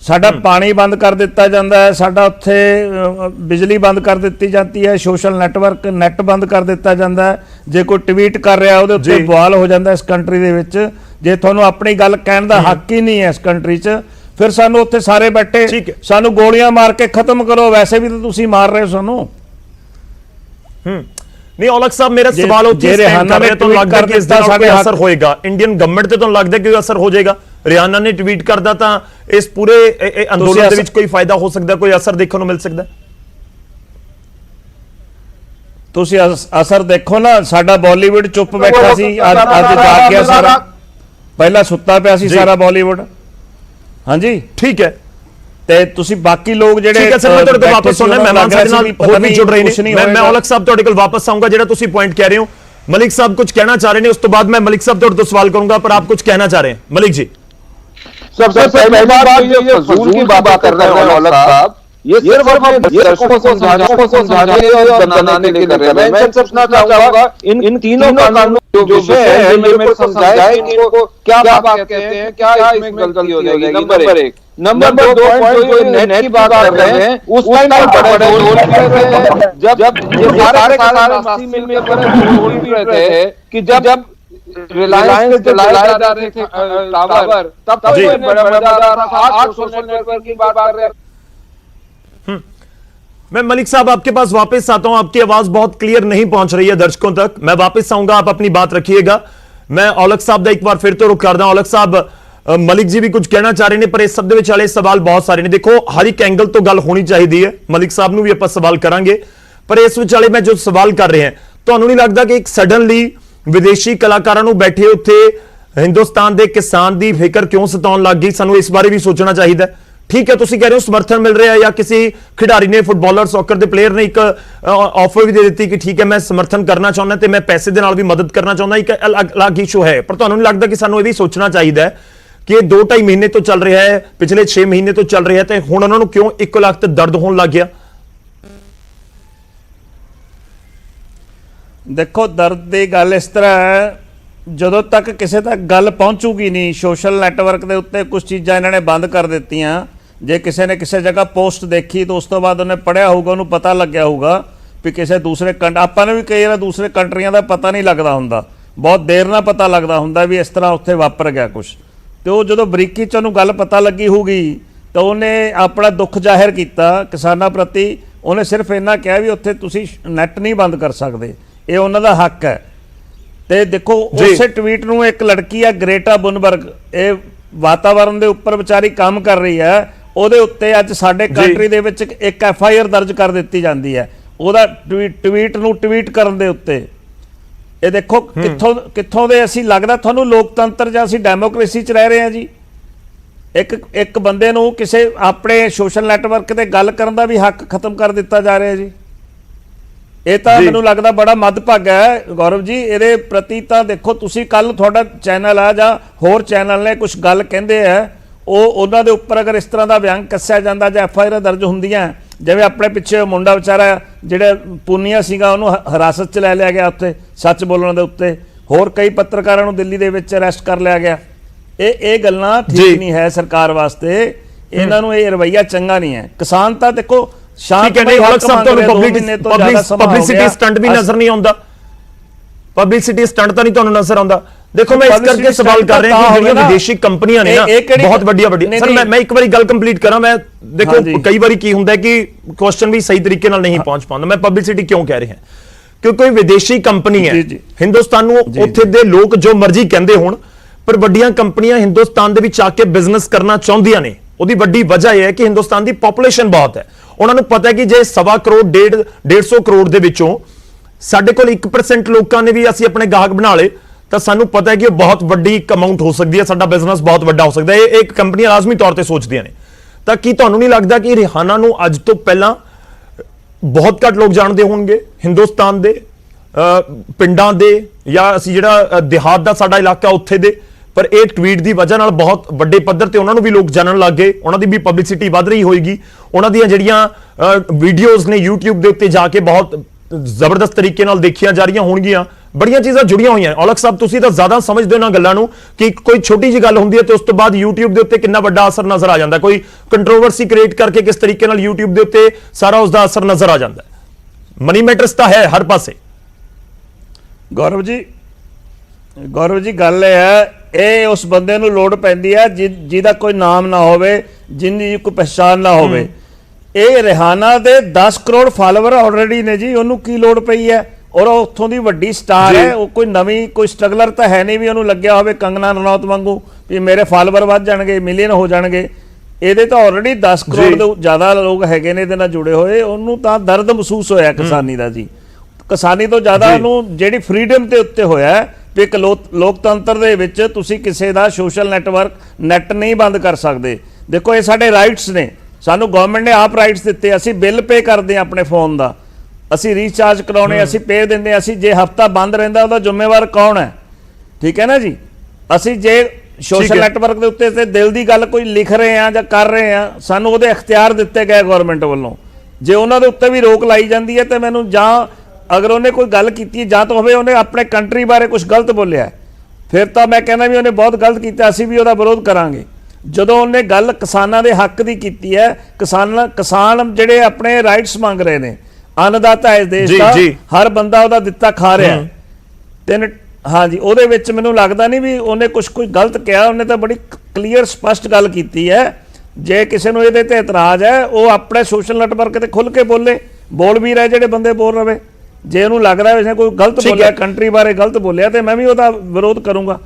ਸਾਡਾ ਪਾਣੀ ਬੰਦ ਕਰ ਦਿੱਤਾ ਜਾਂਦਾ ਹੈ, ਸਾਡਾ ਉੱਥੇ ਬਿਜਲੀ ਬੰਦ ਕਰ ਦਿੱਤੀ ਜਾਂਦੀ ਹੈ, ਸੋਸ਼ਲ ਨੈਟਵਰਕ ਨੈਟ ਬੰਦ ਕਰ ਦਿੱਤਾ ਜਾਂਦਾ ਹੈ। ਜੇ ਕੋਈ ਟਵੀਟ ਕਰ ਰਿਹਾ ਉਹਦੇ ਉੱਤੇ ਬਵਾਲ ਹੋ ਜਾਂਦਾ ਇਸ ਕੰਟਰੀ ਦੇ ਵਿੱਚ। ਜੇ ਤੁਹਾਨੂੰ ਆਪਣੀ ਗੱਲ ਕਹਿਣ ਦਾ ਹੱਕ ਹੀ ਨਹੀਂ ਹੈ ਇਸ ਕੰਟਰੀ 'ਚ, ਫਿਰ ਸਾਨੂੰ ਉੱਥੇ ਸਾਰੇ ਬੈਠੇ ਸਾਨੂੰ ਗੋਲੀਆਂ ਮਾਰ ਕੇ ਖਤਮ ਕਰੋ, ਵੈਸੇ ਵੀ ਤਾਂ ਤੁਸੀਂ ਮਾਰ ਰਹੇ ਹੋ ਸਾਨੂੰ। नहीं औलख साहब मेरा सवाल तो लगता है कि इस दिन कोई असर होएगा इंडियन गवर्नमेंट ते तो लगता है कि असर हो जाएगा। रियाना ने ट्वीट करदा तां इस पूरे अंदोलन दे विच कोई फायदा हो सकदा, कोई असर देखने को मिल सकदा। ਤੁਸੀਂ ਅਸਰ ਦੇਖੋ ਨਾ, ਸਾਡਾ ਬਾਲੀਵੁੱਡ ਚੁੱਪ ਬੈਠਾ ਸੀ, ਅੱਜ ਜਾਗ ਗਿਆ ਸਾਰਾ। ਪਹਿਲਾਂ ਸੁੱਤਾ ਪਿਆ ਸੀ ਸਾਰਾ ਬਾਲੀਵੁੱਡ। ਹਾਂਜੀ ਠੀਕ ਹੈ, ਤੇ ਤੁਸੀਂ ਬਾਕੀ ਲੋਕ ਜਿਹੜੇ ਠੀਕ ਹੈ ਸਰ, ਮੈਂ ਤੁਹਾਡੇ ਕੋਲ ਵਾਪਸ ਆਉਣਾ। ਮਹਿਮਾਨ ਸਾਡੇ ਨਾਲ ਹੋਰ ਵੀ ਜੁੜ ਰਹੇ ਨੇ। ਮੈਂ ਔਲਖ ਸਾਹਿਬ ਤੁਹਾਡੇ ਕੋਲ ਵਾਪਸ ਆਉਂਗਾ। ਜਿਹੜਾ ਤੁਸੀਂ ਪੁਆਇੰਟ ਕਹਿ ਰਹੇ ਹੋ, मलिक साहब कुछ कहना चाह रहे हैं, उस तो बाद मैं मलिक साहब तो सवाल करूंगा, पर आप कुछ कहना चाह रहे हैं मलिक जी। सबसे पहली बात ये फजूल की बात कर रहे हैं औलख साहब, ये सिर्फ दर्शकों को समझाने और बनाने के लिए कर रहे हैं। मैं समझना चाहूंगा इन तीनों कानूनों जो विषय है मेरे को समझाए कि इनको क्या बात कहते हैं, क्या इसमें गलती हो जाएगी। नंबर एक। नंबर दो पॉइंट जो नेट की बात कर रहे हैं उस टाइम बड़े रोल कर रहे हैं, जब ये सारे मस्ती मिलकर रोल भी रहे थे कि जब रिलायंस चलाए जा रहे थे टावर, तब बड़ा मजा आ रहा था। आज सोशल नेटवर्क की बात कर रहे हैं। मैं मलिक साहब आपके पास वापस आता हूं, आपकी आवाज बहुत क्लियर नहीं पहुंच रही है दर्शकों तक। मैं वापस आऊंगा, आप अपनी बात रखिएगा। मैं औलख साहब का एक बार फिर तो रुक करदा। औलख साहब, मलिक जी भी कुछ कहना चाह रहे हैं, पर इस शब्द विच वाले सवाल बहुत सारे ने। देखो हर एक एंगल तो गल होनी चाहिए है, मलिक साहब नूं भी आपां सवाल करांगे, पर इस विच वाले मैं जो सवाल कर रहे हैं, तुहानूं नहीं लगदा कि एक सडनली विदेशी कलाकारां नूं बैठे उत्थे हिंदुस्तान के किसान की फिक्र क्यों सताउण लग गई? सानूं इस बारे भी सोचना चाहिए। ठीक है, तुसीं कह रहे हो समर्थन मिल रहा है, या किसी खिडारी ने, फुटबॉलर, सॉकर के प्लेयर ने एक ऑफर भी दे दी कि ठीक है मैं समर्थन करना चाहना ते मैं पैसे दे नाल भी मदद करना चाहना, एक अलग इशू है। पर तुहानूं नहीं लगदा कि सानूं ये भी सोचना चाहिए कि 2-2.5 महीने तो चल रहा है, पिछले 6 महीने तो चल रहा है, तो हुण उन्हां नूं क्यों 1 लाख ते दर्द होण लग गया? देखो दर्द की गल इस तरह है, ਜਦੋਂ तक किसी तक गल पहुँचूगी नहीं, सोशल नैटवर्क के उत्ते कुछ चीज़ां इन्होंने बंद कर दित्तियां। जे किसी ने किसी जगह पोस्ट देखी तो उस तो बाद उन्हें पढ़िया होगा, उन्होंने पता लग्या होगा भी किसी दूसरे आपां नूं भी कई बार दूसरे कंट्रियां दा पता नहीं लगता हुंदा, बहुत देर नाल पता लगता हुंदा भी इस तरह उत्थे वापर गया कुछ। तो वो जो बरीकी च उन्होंने गल पता लगी होगी तो उन्हें अपना दुख जाहिर किया किसानां प्रति। उन्हें सिर्फ इन्ना कहा भी उत्थे तुसीं नैट नहीं बंद कर सकते, ये उन्हां दा हक है। ਤੇ देखो उस ट्वीट ਨੂੰ एक लड़की है ग्रेटा बुनबर्ग, ये वातावरण के उपर विचारी काम कर रही है, ਉਹਦੇ ਉੱਤੇ ਅੱਜ ਸਾਡੇ ਕੰਟਰੀ ਦੇ ਵਿੱਚ ਇੱਕ FIR ਦਰਜ ਕਰ ਦਿੱਤੀ ਜਾਂਦੀ ਹੈ ਉਹਦਾ ਟਵੀਟ ਨੂੰ ਟਵੀਟ ਕਰਨ ਦੇ ਉੱਤੇ। ਇਹ ਦੇਖੋ ਕਿੱਥੋਂ ਦੇ ਅਸੀਂ, ਲੱਗਦਾ ਤੁਹਾਨੂੰ ਲੋਕਤੰਤਰ ਜਾਂ ਅਸੀਂ ਡੈਮੋਕ੍ਰੇਸੀ 'ਚ ਰਹਿ ਰਹੇ ਹਾਂ ਜੀ। ਇੱਕ ਬੰਦੇ ਨੂੰ ਕਿਸੇ ਆਪਣੇ ਸੋਸ਼ਲ ਨੈਟਵਰਕ ਤੇ ਗੱਲ ਕਰਨ ਦਾ ਵੀ ਹੱਕ ਖਤਮ ਕਰ ਦਿੱਤਾ ਜਾ ਰਿਹਾ ਜੀ। ਇਹ ਤਾਂ ਮੈਨੂੰ ਲੱਗਦਾ ਬੜਾ ਮੱਦਭਾਗਾ ਹੈ ਗੌਰਵ ਜੀ। ਇਹਦੇ ਪ੍ਰਤੀ ਤਾਂ ਦੇਖੋ ਤੁਸੀਂ ਕੱਲ ਤੁਹਾਡਾ ਚੈਨਲ ਆ ਜਾਂ ਹੋਰ ਚੈਨਲ ਨੇ ਕੁਝ ਗੱਲ ਕਹਿੰਦੇ ਆ, ਉਹ ਉਹਨਾਂ ਦੇ ਉੱਪਰ ਅਗਰ ਇਸ ਤਰ੍ਹਾਂ ਦਾ ਬਿਆਨ ਕੱਸਿਆ ਜਾਂਦਾ ਜਾਂ FIR ਦਰਜ ਹੁੰਦੀਆਂ, ਜਿਵੇਂ ਆਪਣੇ ਪਿੱਛੇ ਮੁੰਡਾ ਵਿਚਾਰਾ ਜਿਹੜਾ ਪੂਨੀਆ ਸੀਗਾ ਉਹਨੂੰ ਹਿਰਾਸਤ 'ਚ ਲੈ ਲਿਆ ਗਿਆ ਉੱਥੇ ਸੱਚ ਬੋਲਣ ਦੇ ਉੱਤੇ, ਹੋਰ ਕਈ ਪੱਤਰਕਾਰਾਂ ਨੂੰ ਦਿੱਲੀ ਦੇ ਵਿੱਚ ਅਰੈਸਟ ਕਰ ਲਿਆ ਗਿਆ। ਇਹ ਗੱਲਾਂ ਠੀਕ ਨਹੀਂ ਹੈ ਸਰਕਾਰ ਵਾਸਤੇ, ਇਹਨਾਂ ਨੂੰ ਇਹ ਰਵੱਈਆ ਚੰਗਾ ਨਹੀਂ ਹੈ। ਕਿਸਾਨ ਤਾਂ ਦੇਖੋ पब्लिसिटी स्टंट भी नजर नहीं आता, पब्लिसिटी स्टंट तो नहीं तुहानूं नजर आउंदा। देखो मैं इस करके सवाल कर रहा हूं कि विदेशी कंपनियां ने ना बहुत वड्डियां सर मैं एक बारी गल कंप्लीट करा। मैं देखो कई बारी की हुंदा है कि क्वेश्चन भी सही तरीके नाल नहीं पहुंच पाउंदा। मैं पब्लिसिटी क्यों कह रहे हैं, क्योंकि कोई विदेशी कंपनी है, हिंदुस्तान नूं उत्थे दे लोग जो मर्जी कहंदे होण, पर वड्डियां कंपनियां हिंदुस्तान दे विच आके बिजनेस करना चाहुंदियां ने। ਉਹਦੀ ਵੱਡੀ ਵਜ੍ਹਾ ਇਹ ਹੈ ਕਿ ਹਿੰਦੁਸਤਾਨ ਦੀ ਪੋਪੂਲੇਸ਼ਨ ਬਹੁਤ ਹੈ। ਉਹਨਾਂ ਨੂੰ ਪਤਾ ਹੈ ਕਿ ਜੇ 1.25 ਕਰੋੜ 150 ਕਰੋੜ ਦੇ ਵਿੱਚੋਂ ਸਾਡੇ ਕੋਲ 1% ਲੋਕਾਂ ਨੇ ਵੀ ਅਸੀਂ ਆਪਣੇ ਗਾਹਕ ਬਣਾ ਲਏ ਤਾਂ ਸਾਨੂੰ ਪਤਾ ਹੈ ਕਿ ਉਹ ਬਹੁਤ ਵੱਡੀ ਇੱਕ ਅਮਾਉਂਟ ਹੋ ਸਕਦੀ ਹੈ, ਸਾਡਾ ਬਿਜ਼ਨਸ ਬਹੁਤ ਵੱਡਾ ਹੋ ਸਕਦਾ ਹੈ। ਇਹ ਇੱਕ ਕੰਪਨੀਆਂ ਲਾਜ਼ਮੀ ਤੌਰ ਤੇ ਸੋਚਦੀਆਂ ਨੇ। ਤਾਂ ਕੀ ਤੁਹਾਨੂੰ ਨਹੀਂ ਲੱਗਦਾ ਕਿ ਰਿਹਾਨਾ ਨੂੰ ਅੱਜ ਤੋਂ ਪਹਿਲਾਂ ਬਹੁਤ ਘੱਟ ਲੋਕ ਜਾਣਦੇ ਹੋਣਗੇ ਹਿੰਦੁਸਤਾਨ ਦੇ ਪਿੰਡਾਂ ਦੇ ਜਾਂ ਅਸੀਂ ਜਿਹੜਾ ਦਿਹਾਤ ਦਾ ਸਾਡਾ ਇਲਾਕਾ ਉੱਥੇ ਦੇ, पर यह ट्वीट की वजह नाल बहुत बड़े पद्धर ते उन्होंने भी लोग जानन लग गए, उन्होंने भी पब्लिसिटी वध रही होएगी। उन्होंने दी जिहड़ियां वीडियोज़ ने यूट्यूब के उत्ते जाके बहुत जबरदस्त तरीके नाल देखियां जा रही होणगियां, ਬੜੀਆਂ ਚੀਜ਼ਾਂ ਜੁੜੀਆਂ ਹੋਈਆਂ। ਔਲਖ ਸਾਹਿਬ ਤੁਸੀਂ ਤਾਂ ਜ਼ਿਆਦਾ ਸਮਝਦੇ ਹੋ ਇਹਨਾਂ ਗੱਲਾਂ ਨੂੰ ਕਿ ਕੋਈ ਛੋਟੀ ਜਿਹੀ ਗੱਲ ਹੁੰਦੀ ਹੈ ਤੇ ਉਸ ਤੋਂ ਬਾਅਦ YouTube ਦੇ ਉੱਤੇ ਕਿੰਨਾ ਵੱਡਾ ਅਸਰ ਨਜ਼ਰ ਆ ਜਾਂਦਾ, ਕੋਈ ਕੰਟਰੋਵਰਸੀ ਕ੍ਰੀਏਟ ਕਰਕੇ ਕਿਸ ਤਰੀਕੇ ਨਾਲ YouTube ਦੇ ਉੱਤੇ ਸਾਰਾ ਉਸ ਦਾ ਅਸਰ ਨਜ਼ਰ ਆ ਜਾਂਦਾ ਹੈ। ਮਨੀ ਮੈਟਰਸ ਤਾਂ ਹੈ ਹਰ ਪਾਸੇ। ਗੌਰਵ ਜੀ ਗੱਲ ਇਹ ਹੈ, ਇਹ ਉਸ ਬੰਦੇ ਨੂੰ ਲੋੜ ਪੈਂਦੀ ਹੈ ਜਿਹਦਾ ਕੋਈ ਨਾਮ ਨਾ ਹੋਵੇ, ਜਿੰਨੀ ਕੋਈ ਪਛਾਣ ਨਾ ਹੋਵੇ। ਇਹ ਰਿਹਾਨਾ ਦੇ 10 ਕਰੋੜ ਫਾਲੋਵਰ ਆਲਰੇਡੀ ਨੇ ਜੀ, ਉਹਨੂੰ ਕੀ ਲੋੜ ਪਈ ਹੈ? ਔਰ ਉਹ ਉੱਥੋਂ ਦੀ ਵੱਡੀ ਸਟਾਰ ਹੈ, ਉਹ ਕੋਈ ਨਵੀਂ ਕੋਈ ਸਟਰਗਲਰ ਤਾਂ ਹੈ ਨਹੀਂ ਵੀ ਉਹਨੂੰ ਲੱਗਿਆ ਹੋਵੇ ਕੰਗਨਾ ਰਣੌਤ ਵਾਂਗੂ ਵੀ ਮੇਰੇ ਫਾਲੋਵਰ ਵੱਧ ਜਾਣਗੇ, ਮਿਲੀਅਨ ਹੋ ਜਾਣਗੇ। ਇਹਦੇ ਤਾਂ ਆਲਰੇਡੀ 10 ਕਰੋੜ ਤੋਂ ਜ਼ਿਆਦਾ ਲੋਕ ਹੈਗੇ ਨੇ ਇਹਦੇ ਨਾਲ ਜੁੜੇ ਹੋਏ। ਉਹਨੂੰ ਤਾਂ ਦਰਦ ਮਹਿਸੂਸ ਹੋਇਆ ਕਿਸਾਨੀ ਦਾ ਜੀ। ਕਿਸਾਨੀ ਤੋਂ ਜ਼ਿਆਦਾ ਉਹਨੂੰ ਜਿਹੜੀ ਫਰੀडम ਦੇ ਉੱਤੇ ਹੋਇਆ ਵੀ ਇੱਕ ਲੋਕਤੰਤਰ ਦੇ ਵਿੱਚ ਤੁਸੀਂ ਕਿਸੇ ਦਾ ਸੋਸ਼ਲ ਨੈਟਵਰਕ ਨੈਟ ਨਹੀਂ ਬੰਦ ਕਰ ਸਕਦੇ। ਦੇਖੋ ਇਹ ਸਾਡੇ ਰਾਈਟਸ ਨੇ, ਸਾਨੂੰ ਗਵਰਨਮੈਂਟ ਨੇ ਆਪ ਰਾਈਟਸ ਦਿੱਤੇ। ਅਸੀਂ ਬਿੱਲ ਪੇ ਕਰਦੇ ਹਾਂ ਆਪਣੇ ਫੋਨ ਦਾ, ਅਸੀਂ ਰੀਚਾਰਜ ਕਰਾਉਣੇ, ਅਸੀਂ ਪੇ ਦਿੰਦੇ। ਅਸੀਂ ਜੇ ਹਫਤਾ ਬੰਦ ਰਹਿੰਦਾ ਉਹਦਾ ਜ਼ਿੰਮੇਵਾਰ ਕੌਣ ਹੈ? ਠੀਕ ਹੈ ਨਾ ਜੀ। ਅਸੀਂ ਜੇ ਸੋਸ਼ਲ ਨੈਟਵਰਕ ਦੇ ਉੱਤੇ ਤੇ ਦਿਲ ਦੀ ਗੱਲ ਕੋਈ ਲਿਖ ਰਹੇ ਆ ਜਾਂ ਕਰ ਰਹੇ ਆ, ਸਾਨੂੰ ਉਹਦੇ ਅਖਤਿਆਰ ਦਿੱਤੇ ਗਏ ਗਵਰਨਮੈਂਟ ਵੱਲੋਂ। ਜੇ ਉਹਨਾਂ ਦੇ ਉੱਤੇ ਵੀ ਰੋਕ ਲਾਈ ਜਾਂਦੀ ਹੈ ਤੇ ਮੈਨੂੰ ਜਾਂ ਅਗਰ ਉਹਨੇ ਕੋਈ ਗੱਲ ਕੀਤੀ ਜਾਂ ਤਾਂ ਹੋਵੇ ਉਹਨੇ ਆਪਣੇ ਕੰਟਰੀ ਬਾਰੇ ਕੁਝ ਗਲਤ ਬੋਲਿਆ, ਫਿਰ ਤਾਂ ਮੈਂ ਕਹਿੰਦਾ ਵੀ ਉਹਨੇ ਬਹੁਤ ਗਲਤ ਕੀਤਾ, ਅਸੀਂ ਵੀ ਉਹਦਾ ਵਿਰੋਧ ਕਰਾਂਗੇ। ਜਦੋਂ ਉਹਨੇ ਗੱਲ ਕਿਸਾਨਾਂ ਦੇ ਹੱਕ ਦੀ ਕੀਤੀ ਹੈ, ਕਿਸਾਨ ਜਿਹੜੇ ਆਪਣੇ ਰਾਈਟਸ ਮੰਗ ਰਹੇ ਨੇ, ਅੰਨਦਾਤਾ ਇਸ ਦੇਸ਼ ਦਾ, ਹਰ ਬੰਦਾ ਉਹਦਾ ਦਿੱਤਾ ਖਾ ਰਿਹਾ ਤੇ ਹਾਂਜੀ, ਉਹਦੇ ਵਿੱਚ ਮੈਨੂੰ ਲੱਗਦਾ ਨਹੀਂ ਵੀ ਉਹਨੇ ਕੋਈ ਗਲਤ ਕਿਹਾ। ਉਹਨੇ ਤਾਂ ਬੜੀ ਕਲੀਅਰ ਸਪਸ਼ਟ ਗੱਲ ਕੀਤੀ ਹੈ। ਜੇ ਕਿਸੇ ਨੂੰ ਇਹਦੇ ਤੇ ਇਤਰਾਜ਼ ਹੈ, ਉਹ ਆਪਣੇ ਸੋਸ਼ਲ ਨੈਟਵਰਕ ਤੇ ਖੁੱਲ ਕੇ ਬੋਲ ਵੀ ਰਹੇ ਜਿਹੜੇ ਬੰਦੇ ਬੋਲ ਰਹੇ। ਜੇ ਉਹਨੂੰ ਲੱਗਦਾ ਵੈਸੇ ਕੋਈ ਗਲਤ ਬੋਲਿਆ, ਕੰਟਰੀ ਬਾਰੇ ਗਲਤ ਬੋਲਿਆ, ਤੇ ਮੈਂ ਵੀ ਉਹਦਾ ਵਿਰੋਧ ਕਰੂੰਗਾ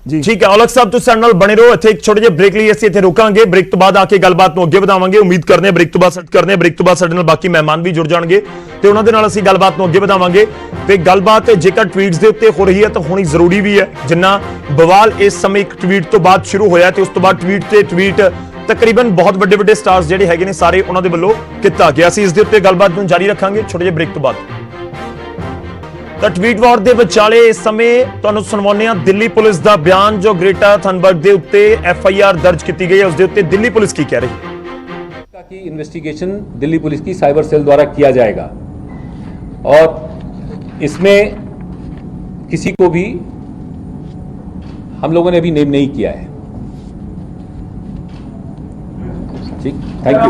ਜੀ। ਠੀਕ ਹੈ ਔਲਖ ਸਾਹਿਬ, ਤੁਸੀਂ ਸਾਡੇ ਨਾਲ ਬਣੇ ਰਹੋ। ਇੱਥੇ ਇੱਕ ਛੋਟੇ ਜਿਹੇ ਬ੍ਰੇਕ ਲਈ ਅਸੀਂ ਇੱਥੇ ਰੁਕਾਂਗੇ। ਬ੍ਰੇਕ ਤੋਂ ਬਾਅਦ ਆ ਕੇ ਗੱਲਬਾਤ ਨੂੰ ਅੱਗੇ ਵਧਾਵਾਂਗੇ। ਉਮੀਦ ਕਰਦੇ ਹਾਂ ਬ੍ਰੇਕ ਤੋਂ ਬਾਅਦ ਸਾਡੇ ਨਾਲ ਬਾਕੀ ਮਹਿਮਾਨ ਵੀ ਜੁੜ ਜਾਣਗੇ ਤੇ ਉਹਨਾਂ ਦੇ ਨਾਲ ਅਸੀਂ ਗੱਲਬਾਤ ਨੂੰ ਅੱਗੇ ਵਧਾਵਾਂਗੇ। ਤੇ ਗੱਲਬਾਤ ਜੇਕਰ ਟਵੀਟਸ ਦੇ ਉੱਤੇ ਹੋ ਰਹੀ ਹੈ ਤਾਂ ਹੋਣੀ ਜ਼ਰੂਰੀ ਵੀ ਹੈ। ਜਿੰਨਾ ਬਵਾਲ ਇਸ ਸਮੇਂ ਇੱਕ ਟਵੀਟ ਤੋਂ ਬਾਅਦ ਸ਼ੁਰੂ ਹੋਇਆ ਤੇ ਉਸ ਤੋਂ ਬਾਅਦ ਟਵੀਟ ਤਕਰੀਬਨ ਬਹੁਤ ਵੱਡੇ ਸਟਾਰਸ ਜਿਹੜੇ ਹੈਗੇ ਨੇ ਸਾਰੇ ਉਹਨਾਂ ਦੇ ਵੱਲੋਂ ਕੀਤਾ ਗਿਆ ਸੀ। ਇਸ ਦੇ ਉੱਤੇ ਗੱਲਬਾਤ ਨੂੰ ਜਾਰੀ ਰੱਖਾਂਗੇ ਛੋਟੇ ਜਿਹੇ ਬ੍ਰੇਕ ਤੋਂ ਬਾਅਦ। ਤਾਂ ਟਵੀਟ ਵਾਰ ਦੇ ਵਿਚਾਲੇ ਇਸ ਸਮੇਂ ਤੁਹਾਨੂੰ ਸੁਣਾਉਂਦੇ ਹਾਂ ਦਿੱਲੀ ਪੁਲਿਸ ਦਾ ਬਿਆਨ, ਜੋ ਗ੍ਰੇਟਾ ਥਨਬਰਗ ਦੇ ਉੱਤੇ FIR ਦਰਜ ਕੀਤੀ ਗਈ ਹੈ। ਉਸ ਦੇ ਉੱਤੇ ਦਿੱਲੀ ਪੁਲਿਸ ਕੀ ਕਹਿ ਰਹੀ ਹੈ कि इन्वेस्टिगेशन दिल्ली पुलिस की साइबर सेल द्वारा किया जाएगा और इसमें किसी को भी हम लोगों ने अभी नेम नहीं किया है। ठीक, थैंक यू।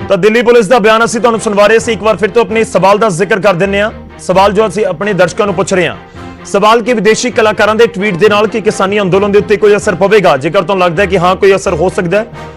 ਤਾਂ ਦਿੱਲੀ ਪੁਲਿਸ ਦਾ ਬਿਆਨ ਅਸੀਂ ਤੁਹਾਨੂੰ ਸੁਣਵਾ ਰਹੇ ਸੀ। ਇੱਕ ਵਾਰ ਫਿਰ ਤੋਂ ਆਪਣੇ ਸਵਾਲ ਦਾ ਜ਼ਿਕਰ ਕਰ ਦਿੰਨੇ ਆ। ਸਵਾਲ ਜੋ ਅਸੀਂ ਆਪਣੇ ਦਰਸ਼ਕਾਂ ਨੂੰ ਪੁੱਛ ਰਹੇ ਹਾਂ, ਸਵਾਲ ਕਿ ਵਿਦੇਸ਼ੀ ਕਲਾਕਾਰਾਂ ਦੇ ਟਵੀਟ ਦੇ ਨਾਲ ਕਿ ਕਿਸਾਨੀ ਅੰਦੋਲਨ ਦੇ ਉੱਤੇ ਕੋਈ ਅਸਰ ਪਵੇਗਾ? ਜੇਕਰ ਤੁਹਾਨੂੰ ਲੱਗਦਾ ਹੈ ਕਿ ਹਾਂ ਕੋਈ ਅਸਰ ਹੋ ਸਕਦਾ ਹੈ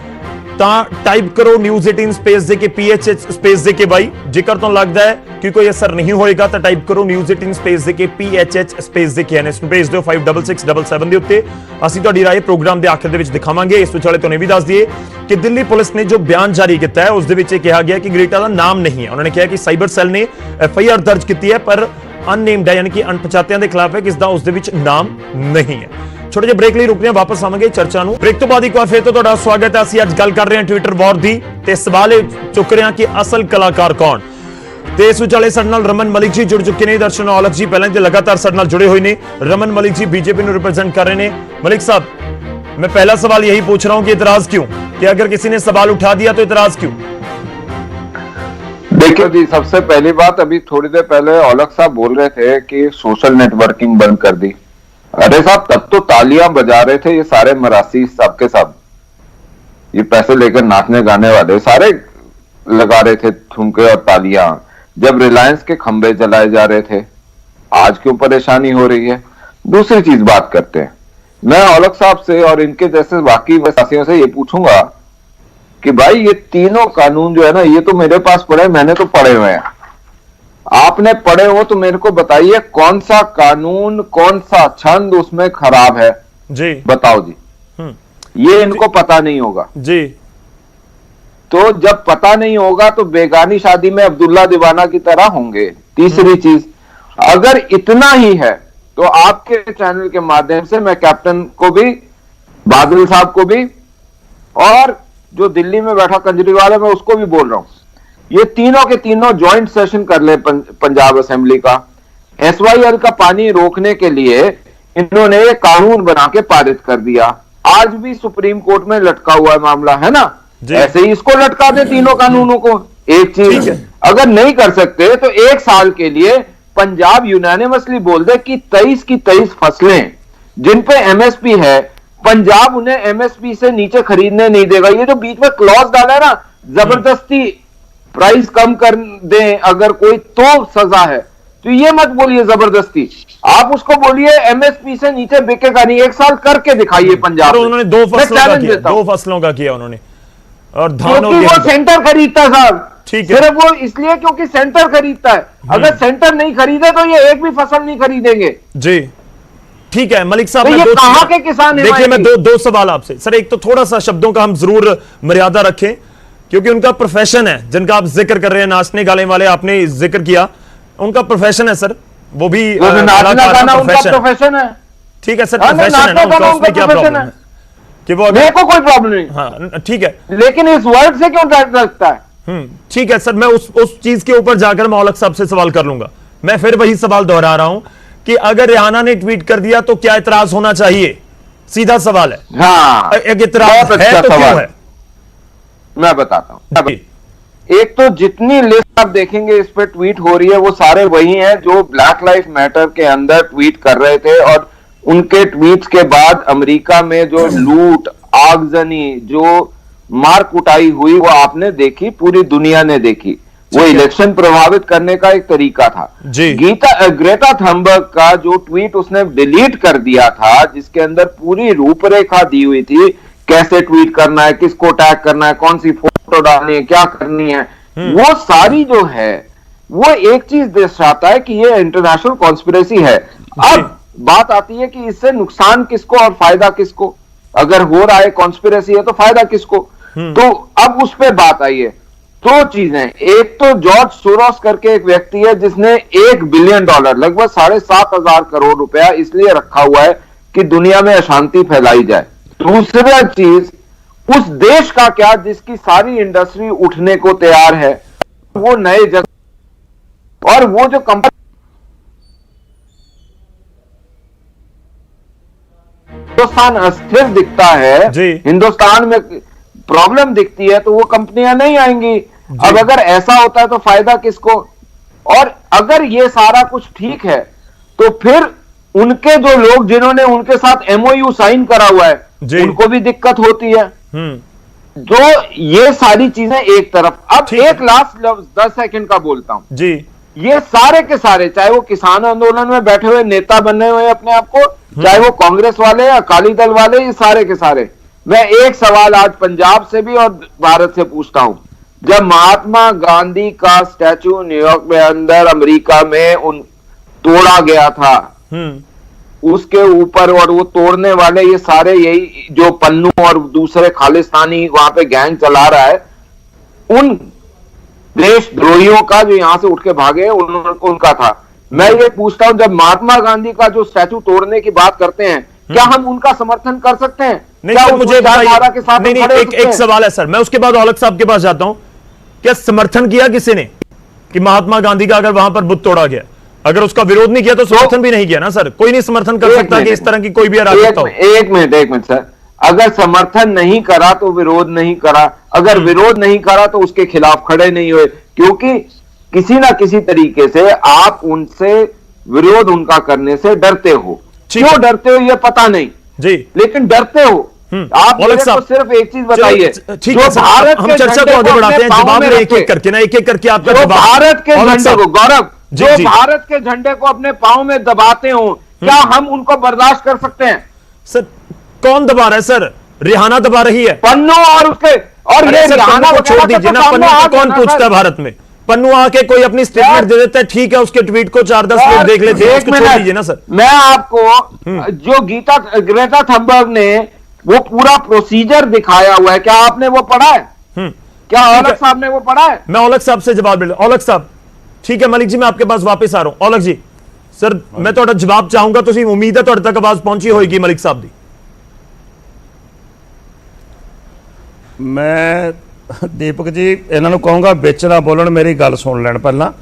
ਤਾਂ ਟਾਈਪ ਕਰੋ ਨਿਊਜ਼ 18 ਸਪੇਸ ਦੇ ਕੇ PHH ਸਪੇਸ ਦੇ ਕੇ ਬਾਈ। ਜੇਕਰ ਤੁਹਾਨੂੰ ਲੱਗਦਾ ਹੈ ਕਿ ਕੋਈ ਅਸਰ ਨਹੀਂ ਹੋਏਗਾ ਤਾਂ ਟਾਈਪ ਕਰੋ ਨਿਊਜ਼ 18 ਸਪੇਸ ਦੇ ਕੇ PHH ਸਪੇਸ ਦੇ ਕੇ ਐਨਐਸ ਨੂੰ ਭੇਜ ਦਿਓ 56677 ਦੇ ਉੱਤੇ। ਅਸੀਂ ਤੁਹਾਡੀ ਰਾਏ ਪ੍ਰੋਗਰਾਮ ਦੇ ਆਖਿਰ ਦੇ ਵਿੱਚ ਦਿਖਾਵਾਂਗੇ। ਇਸ ਵਿਚਾਲੇ ਤੁਹਾਨੂੰ ਇਹ ਵੀ ਦੱਸ ਦਈਏ ਕਿ ਦਿੱਲੀ ਪੁਲਿਸ ਨੇ ਜੋ ਬਿਆਨ ਜਾਰੀ ਕੀਤਾ ਹੈ ਉਸ ਦੇ ਵਿੱਚ ਇਹ ਕਿਹਾ ਗਿਆ ਕਿ ਗ੍ਰੇਟਾ ਦਾ ਨਾਮ ਨਹੀਂ ਹੈ। ਉਹਨਾਂ ਨੇ ਕਿਹਾ ਕਿ ਸਾਈਬਰ ਸੈੱਲ ਨੇ FIR ਦਰਜ ਕੀਤੀ ਹੈ ਪਰ ਅਨਨੇਮਡ ਹੈ, ਯਾਨੀ ਕਿ ਅਣਪਛਾਤਿਆਂ ਦੇ ਖਿਲਾਫ ਹੈ, ਕਿਸ ਦਾ ਉਸ ਦੇ ਵਿੱਚ ਨਾਮ ਨਹੀਂ ਹੈ। ਛੋਟੇ ਜਿਹੇ ਬ੍ਰੇਕ ਲਈ ਰੁਕਦੇ ਹਾਂ, ਵਾਪਸ ਆਵਾਂਗੇ ਚਰਚਾ ਨੂੰ। ਬ੍ਰੇਕ ਤੋਂ ਬਾਅਦ ਇੱਕ ਵਾਰ ਫਿਰ ਤੋਂ ਤੁਹਾਡਾ ਸਵਾਗਤ ਹੈ। ਅਸੀਂ ਅੱਜ ਗੱਲ ਕਰ ਰਹੇ ਹਾਂ ਟਵਿੱਟਰ ਵਾਰ ਦੀ ਤੇ ਸਵਾਲ ਇਹ ਚੁੱਕ ਰਹੇ ਹਾਂ ਕਿ ਅਸਲ ਕਲਾਕਾਰ ਕੌਣ। ਤੇ ਇਸ ਵਿਚਾਲੇ ਸਾਡੇ ਨਾਲ ਰਮਨ ਮਲਿਕ ਜੀ ਜੁੜ ਚੁੱਕੇ ਨੇ। ਦਰਸ਼ਨ ਔਲਖ ਜੀ ਪਹਿਲਾਂ ਤੇ ਲਗਾਤਾਰ ਸਾਡੇ ਨਾਲ ਜੁੜੇ ਹੋਏ ਨੇ। ਰਮਨ मलिक जी बीजेपी ਨੂੰ रिप्रेजेंट कर रहे हैं। मलिक साहब मैं पहला सवाल यही पूछ रहा हूं कि इतराज क्यों, कि अगर किसी ने सवाल उठा दिया तो इतराज क्यों? देखिए जी, सबसे पहली बात, अभी थोड़ी देर पहले औलख साहब बोल रहे थे कि सोशल नेटवर्किंग बंद कर दी। अरे साहब, तब तो तालियां बजा रहे थे ये सारे मरासी सब के सब, ये पैसे लेकर नाचने गाने वाले सारे लगा रहे थे ठुमके और तालियां जब रिलायंस के खंभे जलाए जा रहे थे। आज क्यों परेशानी हो रही है? दूसरी चीज बात करते हैं। मैं औलख साहब से और इनके जैसे बाकी वासियों से ये पूछूंगा कि भाई ये तीनों कानून जो है ना, ये तो मेरे पास पढ़े, मैंने तो पढ़े हुए हैं, आपने पढ़े हो तो मेरे को बताइए कौन सा कानून, कौन सा छंद उसमें खराब है जी, बताओ जी। ये इनको पता नहीं होगा जी। तो जब पता नहीं होगा तो बेगानी शादी में अब्दुल्ला दीवाना की तरह होंगे। तीसरी चीज, अगर इतना ही है तो आपके चैनल के माध्यम से मैं कैप्टन को भी, बादल साहब को भी, और जो दिल्ली में बैठा केजरीवाल है मैं उसको भी बोल रहा हूं, ये तीनों के तीनों ज्वाइंट सेशन कर ले पंजाब असेंबली का, SYL का पानी रोकने के लिए इन्होंने एक कानून बना के पारित कर दिया। आज भी सुप्रीम कोर्ट में लटका हुआ है मामला, है ना। ऐसे ही इसको लटका दे तीनों कानूनों को। एक चीज अगर नहीं कर सकते तो 1 साल के लिए पंजाब यूनानिमसली बोल दे कि 23 की 23 फसलें जिन पे MSP है, पंजाब उन्हें MSP से नीचे खरीदने नहीं देगा। ये जो बीच में क्लॉज डाला है ना, जबरदस्ती प्राइस कम कर दें अगर कोई तो सजा है, तो ये मत बोलिए जबरदस्ती। आप उसको बोलिए MSP से नीचे बिकेगा नहीं। 1 साल करके दिखाइए पंजाब में। उन्होंने 2 फसलों का किया उन्होंने, और धान क्योंकि वो सेंटर खरीदता है साहब। ठीक है, सिर्फ वो इसलिए क्योंकि सेंटर खरीदता है। अगर सेंटर नहीं खरीदे तो ये एक भी फसल नहीं खरीदेंगे जी। ठीक है मलिक साहब, तो ये कहां के किसान देखिए मैं दो सवाल आपसे सर। एक तो थोड़ा सा शब्दों का हम जरूर मर्यादा रखें, क्योंकि उनका प्रोफेशन है जिनका आप जिक्र कर रहे हैं, नाचने गाने वाले आपने जिक्र किया, उनका प्रोफेशन है सर, वो भी नाचना गाना उनका प्रोफेशन है। ठीक है सर, प्रोफेशन है ना, उसमें क्या प्रॉब्लम है कि वो मेरे को कोई प्रॉब्लम नहीं। हाँ ठीक है, लेकिन इस वर्ड से क्यों डर लगता है? ठीक है सर, मैं उस चीज के ऊपर जाकर मौलक साहब से सवाल कर लूंगा। मैं फिर वही सवाल दोहरा रहा हूं कि अगर रिहाना ने ट्वीट कर दिया तो क्या इतराज होना चाहिए? सीधा सवाल है। हाँ, एक इतराज है तो क्यों है? मैं बताता हूं। एक तो जितनी लिस्ट आप देखेंगे इस पे ट्वीट हो रही है वो सारे वही हैं जो ब्लैक लाइफ मैटर के अंदर ट्वीट कर रहे थे, और उनके ट्वीट्स के बाद अमेरिका में जो लूट, आगजनी, जो मार कुटाई हुई वो आपने देखी, पूरी दुनिया ने देखी। वो इलेक्शन प्रभावित करने का एक तरीका था। ग्रेटा थनबर्ग का जो ट्वीट उसने डिलीट कर दिया था, जिसके अंदर पूरी रूपरेखा दी हुई थी, कैसे ट्वीट करना है, किसको टैग करना है, कौन सी फोटो डालनी है, क्या करनी है, वो सारी जो है वो एक चीज दर्शाता है कि ये इंटरनेशनल कॉन्स्पिरेसी है। अब बात आती है कि इससे नुकसान किसको और फायदा किसको? अगर हो रहा है कॉन्स्पिरेसी है तो फायदा किसको? तो अब उस पर बात आई है। 2 चीजें, एक तो जॉर्ज सोरोस करके एक व्यक्ति है जिसने $1 बिलियन लगभग 7,500 करोड़ रुपया इसलिए रखा हुआ है कि दुनिया में अशांति फैलाई जाए। दूसरा चीज, उस देश का क्या जिसकी सारी इंडस्ट्री उठने को तैयार है, वो नए जगह, और वो जो कंपनी हिंदुस्तान अस्थिर दिखता है, हिंदुस्तान में प्रॉब्लम दिखती है, तो वो कंपनियां नहीं आएंगी। अब अगर ऐसा होता है तो फायदा किसको? और अगर ये सारा कुछ ठीक है तो फिर उनके जो लोग जिन्होंने उनके साथ MOU साइन करा हुआ है उनको भी दिक्कत होती है। जो ये सारी चीजें एक तरफ। अब एक लास्ट 10 सेकंड का बोलता हूं जी। ये सारे के सारे, चाहे वो किसान आंदोलन में बैठे हुए नेता बने हुए अपने आप को, चाहे वो कांग्रेस वाले या अकाली दल वाले, ये सारे के सारे, मैं एक सवाल आज पंजाब से भी और भारत से पूछता हूं। जब महात्मा गांधी का स्टैचू न्यूयॉर्क में अंदर अमेरिका में तोड़ा गया था, उसके ऊपर, और वो तोड़ने वाले ये सारे यही जो पन्नू और दूसरे खालिस्तानी वहां पे गैंग चला रहा है, उन देशद्रोहियों का जो यहां से उठ के भागे उनका था। मैं ये पूछता हूं, जब महात्मा गांधी का जो स्टैचू तोड़ने की बात करते हैं, क्या हम उनका समर्थन कर सकते हैं? नहीं सर, मुझे के साथ एक सवाल है सर, मैं उसके बाद औलख साहब के पास जाता हूं। क्या समर्थन किया किसी ने कि महात्मा गांधी का अगर वहां पर बुत तोड़ा गया, अगर उसका विरोध नहीं किया तो समर्थन भी नहीं किया ना सर? कोई नहीं समर्थन कर सकता कि इस तरह की कोई भी अराजकता हो। एक मिनट सर, अगर समर्थन नहीं करा तो विरोध नहीं करा, अगर विरोध नहीं करा तो उसके खिलाफ खड़े नहीं हुए, क्योंकि किसी ना किसी तरीके से आप उनसे विरोध उनका करने से डरते हो। क्यों डरते हो ये पता नहीं जी, लेकिन डरते हो। आप मेरे को सिर्फ एक चीज बताइए, ठीक है भारत हम चर्चा को आगे बढ़ाते हैं, जवाब में एक एक करके ना, एक एक करके आपका भारत के झंडे को, गौरव, जो भारत के झंडे को अपने पांव में दबाते हो, क्या हम उनको बर्दाश्त कर सकते हैं? सर कौन दबा रहा है सर? रिहाना दबा रही है। पन्नू और उसके, और ये रिहाना को छोड़ दीजिए ना, पन्नू को कौन पूछता है भारत में? पन्नू आके कोई अपनी स्टेटमेंट दे देता है, ठीक है, उसके ट्वीट को 4-10 लोग देख लेते हैं, उसको छोड़ दीजिए ना सर। मैं आपको जो ग्रेटा थनबर्ग ने वो पूरा प्रोसीजर दिखाया हुआ है, क्या आपने वो पढ़ा है? क्या औलख साहब ने वो पढ़ा है? मैं औलख साहब से जवाब मिल, औलख साहब ठीक है, मलिक जी मैं आपके पास वापस आ रहा हूं। औलख जी सर मैं थोड़ा जवाब चाहूंगा, तो उम्मीद है थोड़े तक आवाज पहुंची होगी मलिक साहब दी। मैं दीपक जी इन्हों कहूँगा बिच ना बोलन, मेरी गल सुन लैन पहला,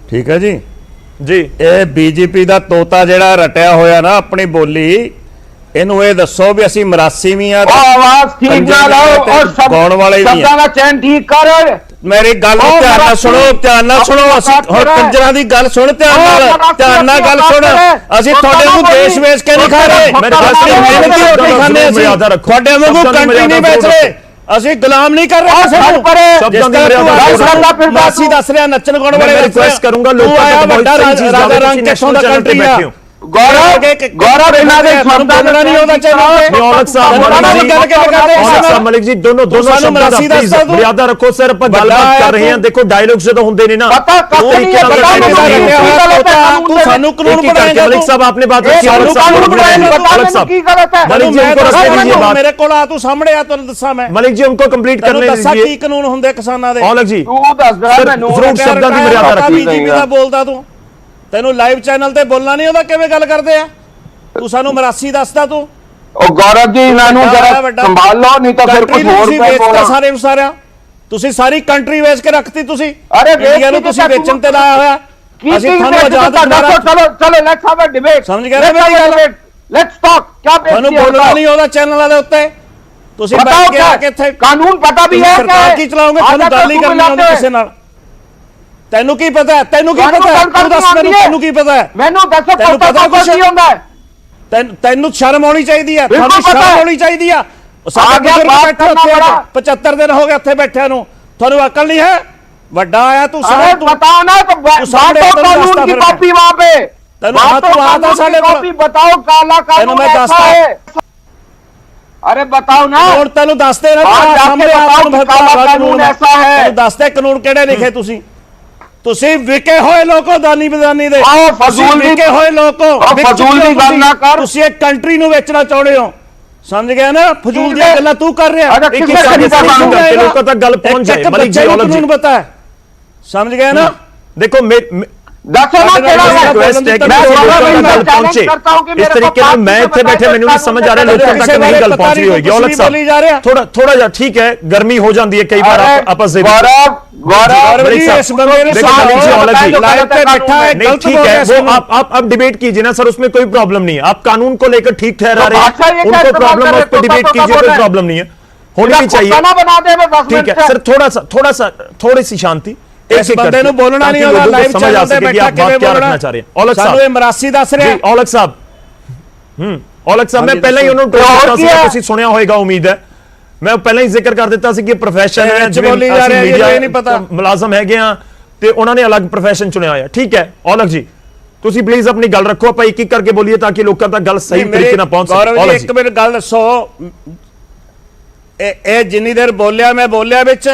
ठीक है जी। ਜੀ ਇਹ ਬੀਜੇਪੀ ਦਾ ਤੋਤਾ ਜਿਹੜਾ ਰਟਿਆ ਹੋਇਆ ਨਾ ਆਪਣੀ ਬੋਲੀ, ਇਹਨੂੰ ਇਹ ਦੱਸੋ ਵੀ ਅਸੀਂ ਮਰਾਸੀ ਵੀ ਆ आवाज ठीक ना लाओ और ਗਾਉਣ ਵਾਲੇ ਵੀ शब्दां ਆ। का चयन ठीक कर। ਮੇਰੀ ਗੱਲ ਨੂੰ ਧਿਆਨ ਨਾਲ ਸੁਣੋ, ਧਿਆਨ ਨਾਲ ਸੁਣੋ। ਅਸੀਂ ਹੁਣ ਕੰਜਰਾਂ ਦੀ ਗੱਲ ਸੁਣ, ਧਿਆਨ ਨਾਲ ਗੱਲ ਸੁਣ। ਅਸੀਂ ਤੁਹਾਡੇ ਨੂੰ ਦੇਸ਼ ਵੇਚ ਕੇ ਨਹੀਂ ਖਾ ਰਹੇ, ਅਸੀਂ ਮਿਹਨਤੀ ਰੋਟੀ ਖਾਂਦੇ, ਅਸੀਂ ਤੁਹਾਡੇ ਵਾਂਗੂ ਕੰਟਰੀ ਨਹੀਂ ਵੇਚ ਰਹੇ, ਅਸੀਂ ਗੁਲਾਮ ਨਹੀਂ ਕਰ ਰਹੇ ਕਿਸੇ ਨੂੰ। ਸ਼ਬਦਾਂ ਦੀ ਮਰਿਆਦਾ ਮਾਸੀ ਦੱਸ ਰਿਹਾ ਨੱਚਣ ਗਾਉਣ ਵਾਲੇ ਮੈਂ ਰਿਕੁਐਸਟ ਕਰੂੰਗਾ ਲੋਕਾਂ ਆਇਆ ਤੱਕ ਵੱਡਾ ਬਹੁਤ ਸਹੀ ਚੀਜ਼ ਰਾਜਾ ਰੰਗ ਕਿੱਥੋਂ ਦਾ ਕੰਟਰੀ ਆ। गौरव बिना दे ਸ਼ਬਦਾਂ ਨਹੀਂ ਉਹਦਾ ਚੈਨਲ औलख साहब औलख साहब मलिक जी दोनों शब्दों का प्लीज मर्यादा रखो सर, ਆਪਾਂ ਗੱਲਬਾਤ ਕਰ ਰਹੇ ਹਾਂ। ਦੇਖੋ ਡਾਇਲੌਗ ਜਦੋਂ ਹੁੰਦੇ ਨੇ ਨਾ ਤੂੰ ਸਾਨੂੰ ਕਾਨੂੰਨ ਬਣਾਏਗਾ। मलिक साहब आपने बात रखी, औलख साहब की गलत है। मलिक जी उनको रखने दीजिए बात। ਮੇਰੇ ਕੋਲ ਆ, ਤੂੰ ਸਾਹਮਣੇ ਆ, ਤੈਨੂੰ ਦੱਸਾਂ ਮੈਂ। मलिक जी उनको कंप्लीट करने ਦੱਸਾਂ दीजिए। ਕੀ ਕਾਨੂੰਨ ਹੁੰਦੇ ਕਿਸਾਨਾਂ ਦੇ। औलख जी तू दस दरा मैनू ਜ਼ਰੂਰ ਸ਼ਬਦਾਂ ਦੀ ਮਰਿਆਦਾ ਰੱਖੀ। ਬੀਜੇਪੀ ਦਾ ਬੋਲਦਾ ਤੂੰ, ਤੈਨੂੰ ਲਾਈਵ ਚੈਨਲ ਤੇ ਬੋਲਣਾ ਨਹੀਂ ਆਉਂਦਾ, ਕਿਵੇਂ ਗੱਲ ਕਰਦੇ ਆ ਤੂੰ? ਸਾਨੂੰ ਮਰਾਸੀ ਦੱਸਦਾ ਤੂੰ। ओ गौरव जी इन्हों जरा संभाल लो, नहीं तो फिर कुछ और ਵੇਚਦਾ ਸਾਰੇ ਨੂੰ ਸਾਰਿਆਂ। ਤੁਸੀਂ ਸਾਰੀ ਕੰਟਰੀ ਵੇਚ ਕੇ ਰੱਖਤੀ ਤੁਸੀਂ। ਅਰੇ ਇੰਡੀਆ ਨੂੰ ਤੁਸੀਂ ਵੇਚਣ ਤੇ ਲਾਇਆ ਹੋਇਆ। ਅਸੀਂ ਤੁਹਾਨੂੰ ਆਜ਼ਾਦ चलो चलो लेट्स हैव अ डिबेट। ਸਮਝ ਗਏ ਨਾ ਮੇਰੀ ਗੱਲ? Let's talk. क्या ਤੁਹਾਨੂੰ ਬੋਲਣਾ ਨਹੀਂ ਆਉਂਦਾ ਚੈਨਲਾਂ ਦੇ ਉੱਤੇ। ਤੁਸੀਂ ਬੈਠ ਕੇ ਆ ਕੇ ਇੱਥੇ कानून पता भी है ਸਰਕਾਰ ਕੀ ਚਲਾਓਗੇ? ਤੁਹਾਨੂੰ ਗੱਲ ਹੀ ਕਰਨੀ ਆਉਂਦੀ ਕਿਸੇ ਨਾਲ। ਤੈਨੂੰ ਕੀ ਪਤਾ ਹੈ? ਤੈਨੂੰ ਕੀ ਪਤਾ ਹੈ? ਤੂੰ ਦੱਸ ਮੈਨੂੰ, ਤੈਨੂੰ ਕੀ ਪਤਾ ਹੈ? ਮੈਨੂੰ ਦੱਸੋ ਤੈਨੂੰ ਪਤਾ ਕੁਛ ਕੀ ਹੁੰਦਾ ਹੈ? ਤੈਨੂੰ ਸ਼ਰਮ ਆਉਣੀ ਚਾਹੀਦੀ ਆ, ਤੁਹਾਨੂੰ ਪਤਾ ਸ਼ਰਮ ਹੈ। ਆਉਣੀ ਚਾਹੀਦੀ ਆ। ਸਾਡੇ ਬਜ਼ੁਰਗ ਬੈਠੇ ਉੱਥੇ 75 ਦਿਨ ਹੋ ਗਏ ਉੱਥੇ ਬੈਠਿਆਂ ਨੂੰ, ਤੁਹਾਨੂੰ ਅਕਲ ਨਹੀਂ ਹੈ? ਵੱਡਾ ਆਇਆ ਤੂੰ अरे बताओ ना तो बांटो कानून की कॉपी वहां पे। ਤੈਨੂੰ ਹੱਥ ਆਦਾ ਸਾਡੇ ਕੋਲ। कॉपी बताओ काला कानून मैं ऐसा दसता है। अरे बताओ ना। ਹੁਣ ਤੈਨੂੰ ਦੱਸਦੇ ਨਾ ਬਾਹਰ ਜਾ ਕੇ बताओ काला कानून ऐसा है। ਤੈਨੂੰ ਦੱਸਦੇ ਕਾਨੂੰਨ ਕਿਹੜੇ ਲਿਖੇ ਤੁਸੀਂ। ਤੁਸੀਂ ਵਿਕੇ ਹੋਏ ਲੋਕੋ, ਦਾਨੀ ਬਦਾਨੀ ਦੇ ਆਓ ਫਜ਼ੂਲ ਦੀ- ਵਿਕੇ ਹੋਏ ਲੋਕੋ, ਆਓ ਵਿਕ ਫਜ਼ੂਲ ਦੀ ਚੁੱਕੇ ਗੱਲ ਨਾ ਕਰ। ਤੁਸੀਂ ਇੱਕ ਕੰਟਰੀ ਨੂੰ ਵੇਚਣਾ ਚਾਹੁੰਦੇ ਹੋ, ਸਮਝ ਗਿਆ ਨਾ? ਫਜ਼ੂਲ ਦੀਆਂ ਗੱਲਾਂ ਤੂੰ ਕਰ ਰਿਹਾ। ਅਰੇ एक किसने एक कभी साथ कानून करके लोगों तक गल पहुंच जाए। मलिक जी, औलख जी कानून पता है, समझ गए ना? देखो दसो ना केड़ा है। रिक्वेस्ट है कि मैं लोगों दोबारा तक गल चैलेंज पहुंचे। करता हूं कि इस मेरे को तरीके से मैं इतने बैठे मैंने नहीं समझ आ रहा लोगों तक नहीं गल पहुंच रही होगी। औलख साहब थोड़ा जा ठीक है, गर्मी हो जाती है कई बार आपस में। गौरव जी, इस बंदे ने लाइव पे बैठा है, नहीं गलत ठीक बोल है, रहा है। वो आप डिबेट कीजिए ना सर, उसमें कोई प्रॉब्लम नहीं है। आप कानून को लेकर ठीक ठहरा रहे भाषा ये हैं, क्या उनको इस्तेमाल प्रॉब्लम कर है, रहे उस पर हो? डिबेट तोता कीजिए, बोल कोई रहे हैं। प्रॉब्लम नहीं है, होनी भी चाहिए। खाना बना दे मैं 10 ठीक मिनट है सर, थोड़ा सी शांति। इस बंदे ਨੂੰ ਬੋਲਣਾ ਨਹੀਂ ਆਉਂਦਾ, ਲਾਈਵ ਚੈਨਲ ਤੇ ਬੈਠਾ ਕਿਵੇਂ ਬੋਲਣਾ ਚਾਹ ਰਹੇ हैं। औलख ਸਾਨੂੰ ਇਹ साहब ਮਰਾਸੀ ਦੱਸ ਰਿਹਾ। जी, औलख साहब औलख साहब मैं पहले ही ਉਹਨੂੰ ਟੋਕ ਦਿੱਤਾ ਸੀ, ਤੁਸੀਂ ਸੁਣਿਆ ਹੋਵੇਗਾ ਉਮੀਦ ਹੈ। ਮੈਂ ਪਹਿਲਾਂ ਹੀ ਜ਼ਿਕਰ ਕਰ ਦਿੱਤਾ ਸੀ ਕਿ ਪ੍ਰੋਫੈਸ਼ਨ ਹੈ, ਜਿਵੇਂ ਬੋਲੀ ਜਾ ਰਿਹਾ, ਮੀਡੀਆ ਇਹ ਨਹੀਂ ਪਤਾ। ਮੁਲਾਜ਼ਮ ਹੈਗੇ ਆ ਤੇ ਉਹਨਾਂ ਨੇ ਅਲੱਗ ਪ੍ਰੋਫੈਸ਼ਨ ਚੁਣਿਆ ਹੋਇਆ। ਠੀਕ ਹੈ ਔਲਖ ਜੀ, ਤੁਸੀਂ ਪਲੀਜ਼ ਆਪਣੀ ਗੱਲ ਰੱਖੋ, ਆਪਾਂ ਇੱਕ ਇੱਕ ਕਰਕੇ ਬੋਲੀਏ ਤਾਂ ਕਿ ਲੋਕਾਂ ਤੱਕ ਗੱਲ ਸਹੀ ਤਰੀਕੇ ਨਾਲ ਪਹੁੰਚ ਸਕੇ। ਗੌਰਵ ਜੀ, ਔਲਖ ਇੱਕ ਮਿੰਟ ਗੱਲ ਦੱਸੋ। ਇਹ ਜਿੰਨੀ ਦੇਰ ਬੋਲਿਆ ਮੈਂ ਬੋਲਿਆ ਵਿੱਚ,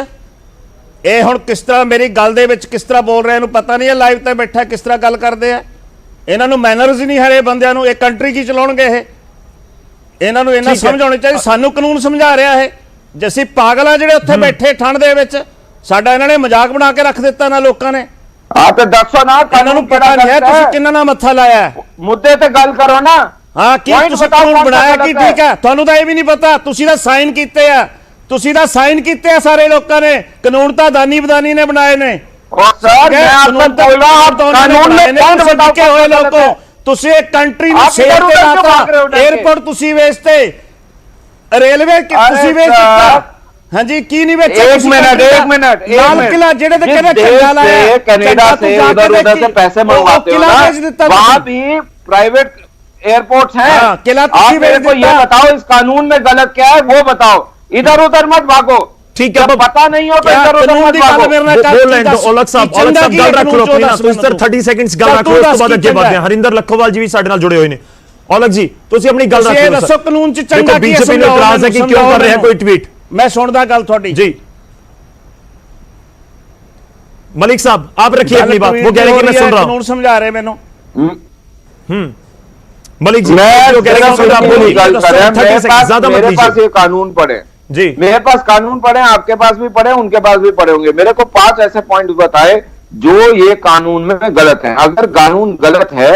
ਇਹ ਹੁਣ ਕਿਸ ਤਰ੍ਹਾਂ ਮੇਰੀ ਗੱਲ ਦੇ ਵਿੱਚ ਕਿਸ ਤਰ੍ਹਾਂ ਬੋਲ ਰਿਹਾ ਇਹਨੂੰ ਪਤਾ ਨਹੀਂ ਹੈ। ਲਾਈਵ ਤੇ ਬੈਠਾ ਕਿਸ ਤਰ੍ਹਾਂ ਗੱਲ ਕਰਦੇ ਆ, ਇਹਨਾਂ ਨੂੰ ਮੈਨਰਸ ਹੀ ਨਹੀਂ ਹੈ ਇਹ ਬੰਦਿਆਂ ਨੂੰ। ਇਹ ਕੰਟਰੀ ਕੀ ਚਲਾਉਣਗੇ ਇਹ? ਇਹਨਾਂ ਨੂੰ ਇਹਨਾਂ ਸਮਝ ਆਉਣੀ ਚਾਹੀਦੀ। ਸਾਨੂੰ ਕਾਨੂੰਨ ਸਮਝਾ ਰਿਹਾ ਇਹ, ਜੇ ਅਸੀਂ ਪਾਗਲ ਆ ਜਿਹੜੇ ਉੱਥੇ ਬੈਠੇ ਠੰਡ ਦੇ ਵਿੱਚ। ਸਾਡਾ ਇਹਨਾਂ ਨੇ ਮਜ਼ਾਕ ਬਣਾ ਕੇ ਰੱਖ ਦਿੱਤਾ ਨਾ ਲੋਕਾਂ ਨੇ। हाँ तो दसो ना ਇਹਨਾਂ ਨੂੰ ਪਤਾ ਨਹੀਂ ਹੈ ਤੁਸੀਂ ਕਿੰਨਾ ਨਾਲ ਮੱਥਾ ਲਾਇਆ ਹੈ। मुद्दे पे गल करो ना। ਹਾਂ ਕੀ Point ਤੁਸੀਂ बताओ ਕਾਨੂੰਨ कौन सा ਬਣਾਇਆ गलत ਕੀ? है? ਠੀਕ ਹੈ, ਤੁਹਾਨੂੰ ਤਾਂ ਇਹ ਵੀ ਨਹੀਂ ਪਤਾ। ਤੁਸੀਂ ਤਾਂ ਸਾਈਨ ਕੀਤੇ ਆ, ਤੁਸੀਂ ਤਾਂ ਸਾਈਨ ਕੀਤੇ ਆ ਸਾਰੇ ਲੋਕਾਂ ਨੇ। ਕਾਨੂੰਨ ਤਾਂ ਦਾਨੀ ਬਦਾਨੀ ਨੇ ਬਣਾਏ ਨੇ। और सर मैं आपसे बोल रहा हूं, आप कानून में कौन बताओ के होए लोगों। ਤੁਸੀਂ ਇੱਕ ਕੰਟਰੀ ਨੂੰ आप ਸ਼ੇਰ इधर ਤੇ उधर क्यों भाग रहे हो ਲਾਤਾ, डर के? 에어ਪੋਰਟ ਤੁਸੀਂ ਵੇਚਤੇ, ਰੇਲਵੇ ਤੁਸੀਂ ਵੇਚ ਦਿੱਤਾ। ਹਾਂਜੀ ਕੀ ਨਹੀਂ ਵੇਚਿਆ? एक मिनट ਲਾਲ ਕਿਲਾ ਜਿਹੜੇ ਤੇ ਕਹਿੰਦੇ ਝੰਡਾ ਲਾਇਆ, कनाडा से उधर से पैसे मंगवाते हो ना, वहां भी प्राइवेट एयरपोर्ट्स हैं। हाँ, किला तो आप भी मेरे भेज को ये देता। बताओ इस कानून में गलत क्या है वो बताओ। इधर उधर मत भागो। ठीक है, जब पता नहीं हो तो क्या इधर उधर कानून मत की गल भागो। मेरे ਨਾਲ कर बोल रहे हैं तो औलख साहब गल रख लो अपनी ना। ਤੁਸੀਂ ਸਰ 30 ਸੈਕਿੰਡਸ ਗੱਲ ਰੱਖ ਲਓ, ਉਸ ਤੋਂ ਬਾਅਦ ਅੱਗੇ ਵਧਦੇ ਹਾਂ। ਹਰਿੰਦਰ ਲੱਖੋਵਾਲ ਜੀ ਵੀ ਸਾਡੇ ਨਾਲ ਜੁੜੇ ਹੋਏ ਨੇ। ਔਲਖ ਜੀ ਤੁਸੀਂ ਆਪਣੀ ਗੱਲ ਰੱਖ ਲਓ। ਇਹ ਦੱਸੋ ਕਾਨੂੰਨ ਚ ਚੰਗਾ ਕੀ ਹੈ? ਬੀਜੇਪੀ ਨੂੰ ਇਤਰਾਜ਼ ਹੈ ਕਿ ਕਿਉਂ ਕਰ ਰਿਹਾ ਕੋਈ ਟਵੀਟ? ਮੈਂ ਸੁਣਦਾ ਗੱਲ ਤੁਹਾਡੀ जी मलिक साहब आप रखिए अपनी बात। वो कह रहे हैं कि मैं सुन रहा हूं। कानून समझा रहे मैनू। मलिक जी मैं जो कह रहे हैं सुन रहा हूं, बोलिए। गल कर रहा हूं। 30 सेकंड ज्यादा मत मेरे पास लीजिए। ये कानून पड़े जी मेरे पास कानून पड़े, आपके पास भी पड़े, उनके पास भी पड़े होंगे। मेरे को 5 ऐसे पॉइंट बताए जो ये कानून में गलत है। अगर कानून गलत है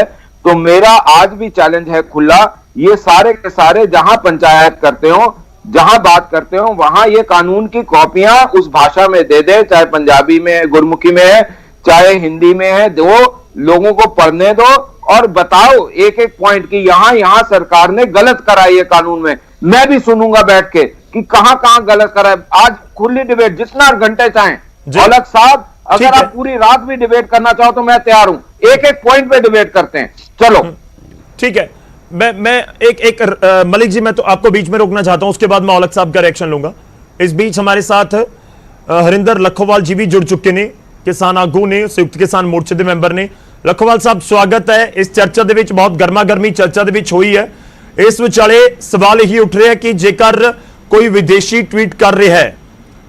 तो मेरा आज भी चैलेंज है खुला, ये सारे के सारे जहां पंचायत करते हो, जहां बात करते हो, वहां ये कानून की कॉपियां उस भाषा में दे दे, चाहे पंजाबी में गुरमुखी में है, चाहे हिंदी में है, वो लोगों को पढ़ने दो और बताओ एक एक पॉइंट की यहां सरकार ने गलत कराई है कानून में। मैं भी सुनूंगा बैठ के कि कहां गलत करा है। आज खुली डिबेट जितना घंटे चाहें। औलख साहब अगर आप पूरी रात भी डिबेट करना चाहो तो मैं तैयार हूं, एक एक पॉइंट पे डिबेट करते हैं, चलो। ठीक है, मैं एक मलिक जी, मैं तो आपको बीच में रोकना चाहता हूं, उसके बाद मैं औलख साहब का रिएक्शन लूंगा। इस बीच हमारे साथ हरिंदर लखोवाल जी भी जुड़ चुके ने, किसान आगू ने, संयुक्त किसान मोर्चे के मैंबर ने। लखोवाल साहब स्वागत है। इस चर्चा ਦੇ ਵਿੱਚ बहुत गर्मा गर्मी चर्चा ਦੇ ਵਿੱਚ ਹੋਈ है। इस ਵਿਚਾਲੇ सवाल यही उठ रहा है कि जेकर कोई विदेशी ट्वीट कर रहा है,